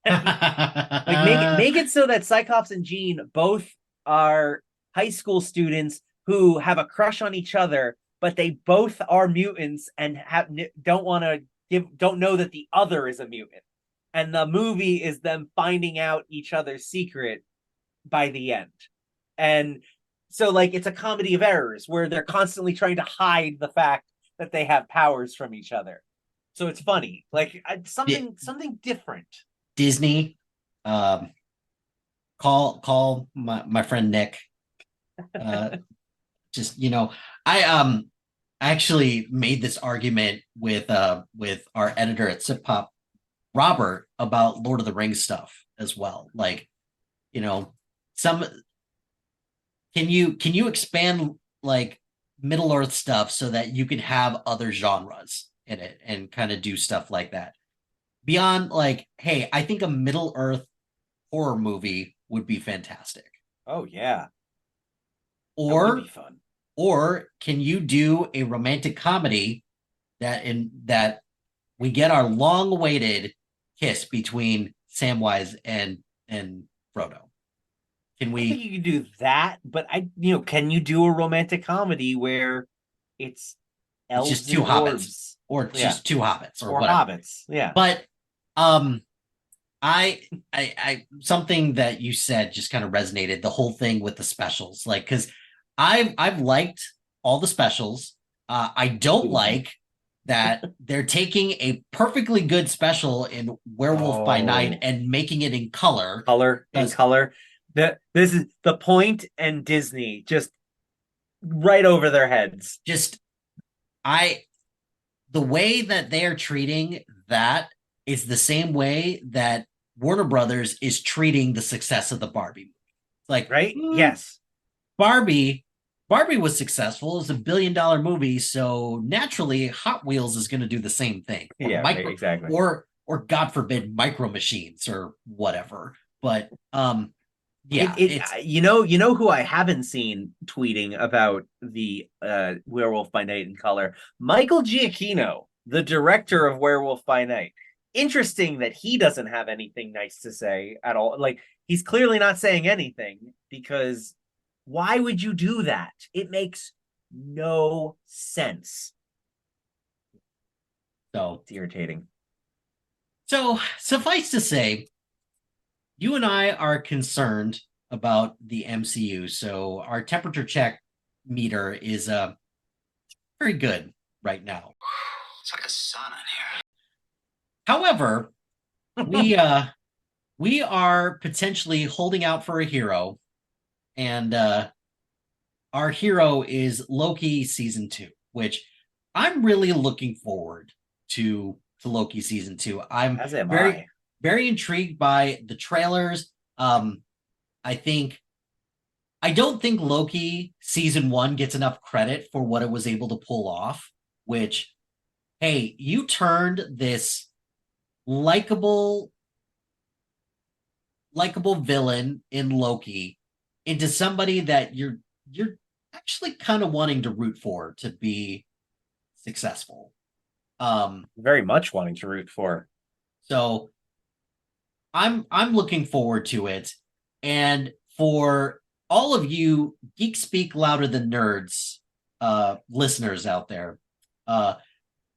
Like, make it so that Cyclops and Jean both are high school students who have a crush on each other, but they both are mutants and don't know that the other is a mutant. And the movie is them finding out each other's secret by the end. And so, like, it's a comedy of errors where they're constantly trying to hide the fact that they have powers from each other. So it's funny, like, something different. Disney, call my friend Nick. Just, I actually made this argument with our editor at Sip Pop, Robert, about Lord of the Rings stuff as well. Like, some can you expand like Middle Earth stuff so that you can have other genres in it and kind of do stuff like that beyond, like, hey, I think a Middle Earth horror movie would be fantastic. Oh yeah. That Or would be fun. Or can you do a romantic comedy that we get our long-awaited kiss between Samwise and Frodo? Can we? I think you can do that, but can you do a romantic comedy where it's elves just two and hobbits, dwarves? or just two hobbits, or whatever. Hobbits? Yeah. But I something that you said just kind of resonated. The whole thing with the specials, like, because I've liked all the specials. I don't like that they're taking a perfectly good special in Werewolf by Night and making it in color. This is the point, and Disney just right over their heads. The way that they are treating that is the same way that Warner Brothers is treating the success of the Barbie movie. Like, right? Yes. Barbie was successful. It was $1 billion movie, so naturally Hot Wheels is going to do the same thing. Yeah, exactly. Or God forbid, Micro Machines or whatever. But yeah, you know who I haven't seen tweeting about the Werewolf by Night in color? Michael Giacchino, the director of Werewolf by Night. Interesting that he doesn't have anything nice to say at all. Like, he's clearly not saying anything, because why would you do that? It makes no sense. So it's irritating. So suffice to say, you and I are concerned about the MCU. So our temperature check meter is very good right now. It's like a sauna in here. However, we are potentially holding out for a hero, and our hero is Loki season 2, which I'm really looking forward to Loki season 2. I'm very intrigued by the trailers. I don't think Loki season 1 gets enough credit for what it was able to pull off, which, hey, you turned this likable likable villain in Loki into somebody that you're actually kind of wanting to root for to be successful. Very much wanting to root for. So I'm looking forward to it. And for all of you Geek Speak Louder Than Nerds listeners out there,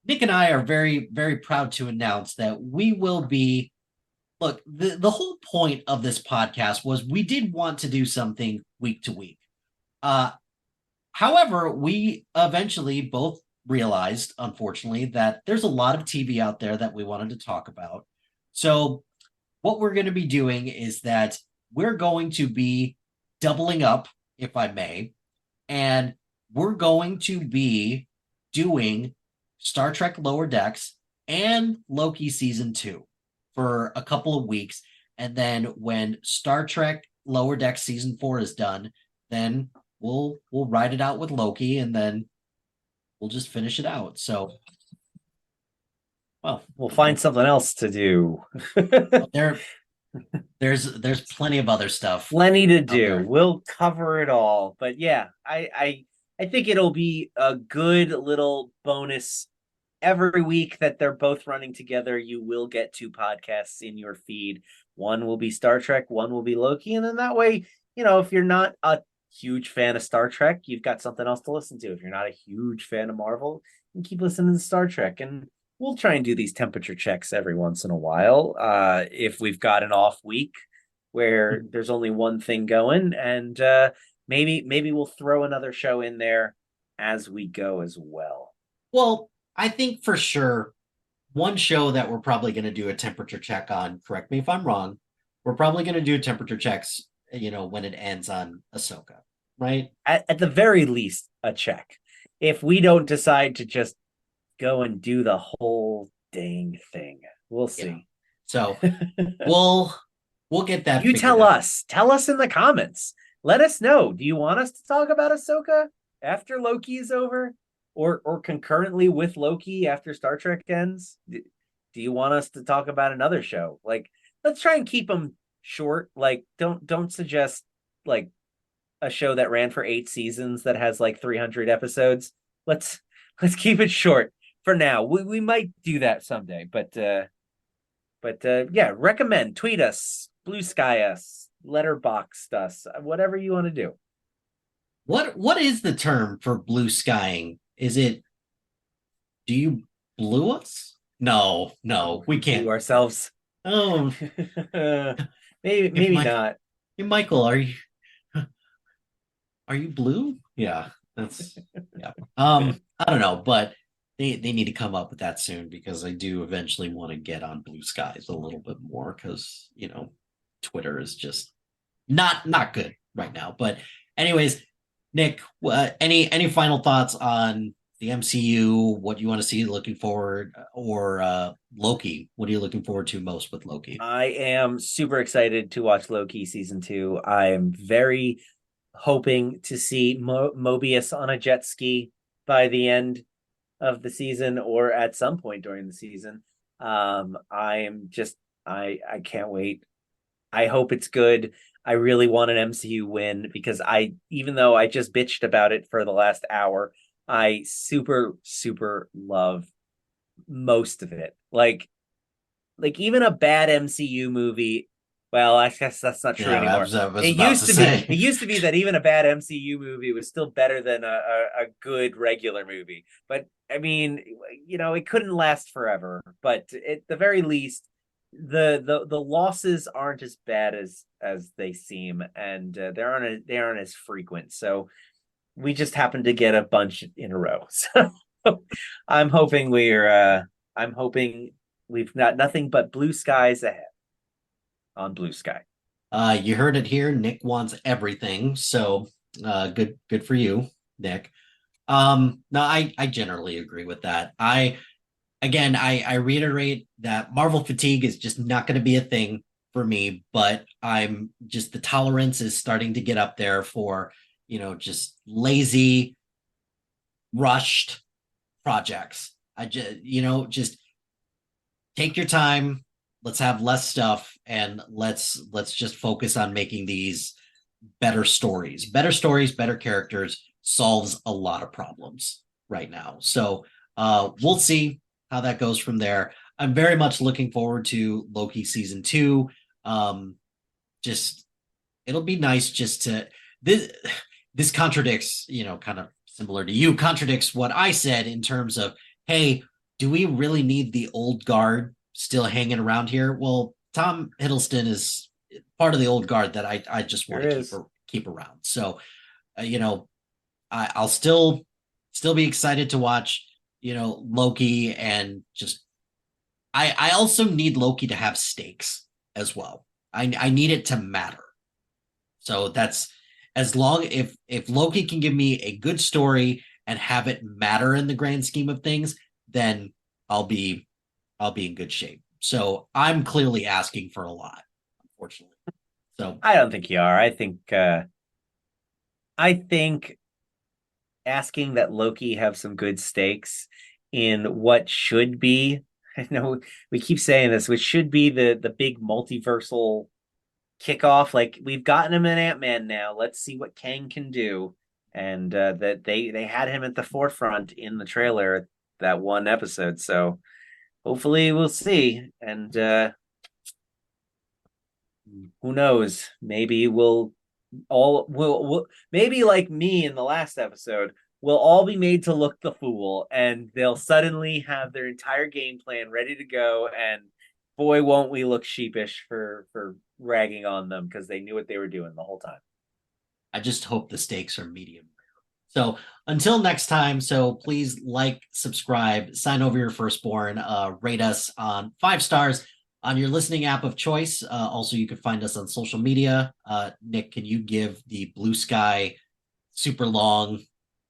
Nick and I are very, very proud to announce that we will be. Look, the whole point of this podcast was we did want to do something week to week. Uh, However, we eventually both realized, unfortunately, that there's a lot of TV out there that we wanted to talk about. So, what we're going to be doing is that we're going to be doubling up, if I may, and we're going to be doing Star Trek Lower Decks and Loki season 2 for a couple of weeks. And then when Star Trek Lower Decks season 4 is done, then we'll ride it out with Loki, and then we'll just finish it out. So, well, We'll find something else to do. there's plenty of other stuff. Plenty to do. there. We'll cover it all. But yeah, I think it'll be a good little bonus every week that they're both running together. You will get 2 podcasts in your feed. One will be Star Trek, one will be Loki, and then that way, if you're not a huge fan of Star Trek, you've got something else to listen to. If you're not a huge fan of Marvel, you can keep listening to Star Trek. And we'll try and do these temperature checks every once in a while. If we've got an off week where there's only one thing going, and maybe we'll throw another show in there as we go as well. Well, I think for sure one show that we're probably going to do a temperature check on, correct me if I'm wrong, we're probably going to do temperature checks, when it ends on Ahsoka, right? At the very least, a check. If we don't decide to just go and do the whole dang thing, we'll see. Yeah. So we'll get that. You tell out. us. Tell us in the comments. Let us know. Do you want us to talk about Ahsoka after Loki is over, or concurrently with Loki after Star Trek ends? Do you want us to talk about another show? Like, let's try and keep them short. Like, don't suggest like a show that ran for 8 seasons that has like 300 episodes. Let's keep it short for now. We might do that someday, but yeah, recommend, tweet us, blue sky us, letterboxd us, whatever you want to do. What is the term for blue skying? Is it, do you blue us? No, we can't. Do ourselves. Oh, maybe not. Hey, Michael, are you blue? Yeah, that's yeah. I don't know, but they need to come up with that soon, because I do eventually want to get on blue skies a little bit more, because Twitter is just not good right now. But anyways, Nick, any final thoughts on the MCU? What you want to see looking forward, or Loki? What are you looking forward to most with Loki? I am super excited to watch Loki season 2. I am very hoping to see Mobius on a jet ski by the end of the season, or at some point during the season. I can't wait. I hope it's good. I really want an MCU win, because even though I just bitched about it for the last hour, I super, super love most of it. Like even a bad MCU movie. Well, I guess that's not true anymore. It used to be that even a bad MCU movie was still better than a good regular movie. But I mean, it couldn't last forever. But at the very least, the losses aren't as bad as they seem, and they aren't as frequent. So we just happen to get a bunch in a row. So I'm hoping we've got nothing but blue skies ahead on Blue Sky. You heard it here. Nick wants everything. So good for you, Nick. No, I generally agree with that. I reiterate that Marvel fatigue is just not going to be a thing for me, but I'm just, the tolerance is starting to get up there for, just lazy, rushed projects. I just, just take your time, let's have less stuff, and let's just focus on making these better stories. Better stories, better characters solves a lot of problems right now. So we'll see how that goes from there. I'm very much looking forward to Loki season 2. Just it'll be nice just to this contradicts, kind of similar to you, contradicts what I said in terms of, hey, do we really need the old guard still hanging around here? Well, Tom Hiddleston is part of the old guard that I just want to keep around. So, I'll still be excited to watch, Loki, and just I also need Loki to have stakes as well. I need it to matter. So that's as long if Loki can give me a good story and have it matter in the grand scheme of things, then I'll be in good shape. So I'm clearly asking for a lot, unfortunately. So I don't think you are. I think asking that Loki have some good stakes in what should be, I know we keep saying this, which should be the big multiversal kickoff. Like, we've gotten him in Ant-Man now. Let's see what Kang can do. And that they had him at the forefront in the trailer, that one episode. So hopefully we'll see. And who knows? Maybe we'll maybe like me in the last episode, we'll all be made to look the fool, and they'll suddenly have their entire game plan ready to go, and boy, won't we look sheepish for ragging on them because they knew what they were doing the whole time. I just hope the stakes are medium. So until next time, so please like, subscribe, sign over your firstborn, rate us on 5 stars on your listening app of choice. Also, you can find us on social media. Nick, can you give the Blue Sky, super long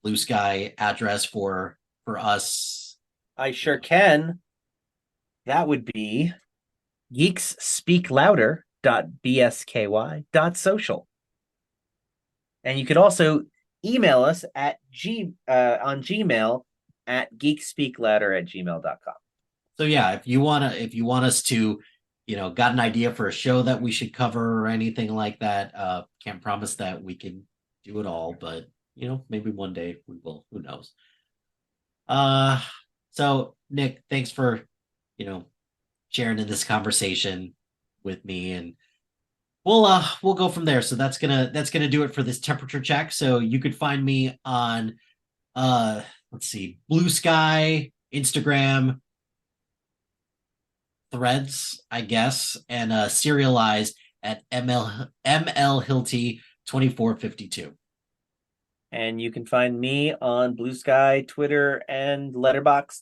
Blue Sky address for us? I sure can. That would be geeksspeaklouder.bsky.social. And you could also email us at on Gmail at geekspeaklouder@gmail.com. So yeah, if you want us to, got an idea for a show that we should cover or anything like that, can't promise that we can do it all, but maybe one day we will. Who knows? So Nick, thanks for, sharing in this conversation with me, and we'll go from there. So that's gonna do it for this temperature check. So you could find me on let's see, Blue Sky, Instagram, Threads, I guess, and serialized at ML Hilty 2452. And you can find me on Blue Sky, Twitter, and Letterboxd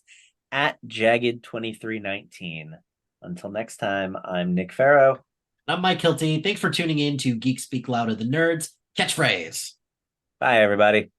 at Jagged2319. Until next time, I'm Nick Farrow. I'm Mike Hilty. Thanks for tuning in to Geeks Speak Louder, the Nerds Catchphrase. Bye, everybody.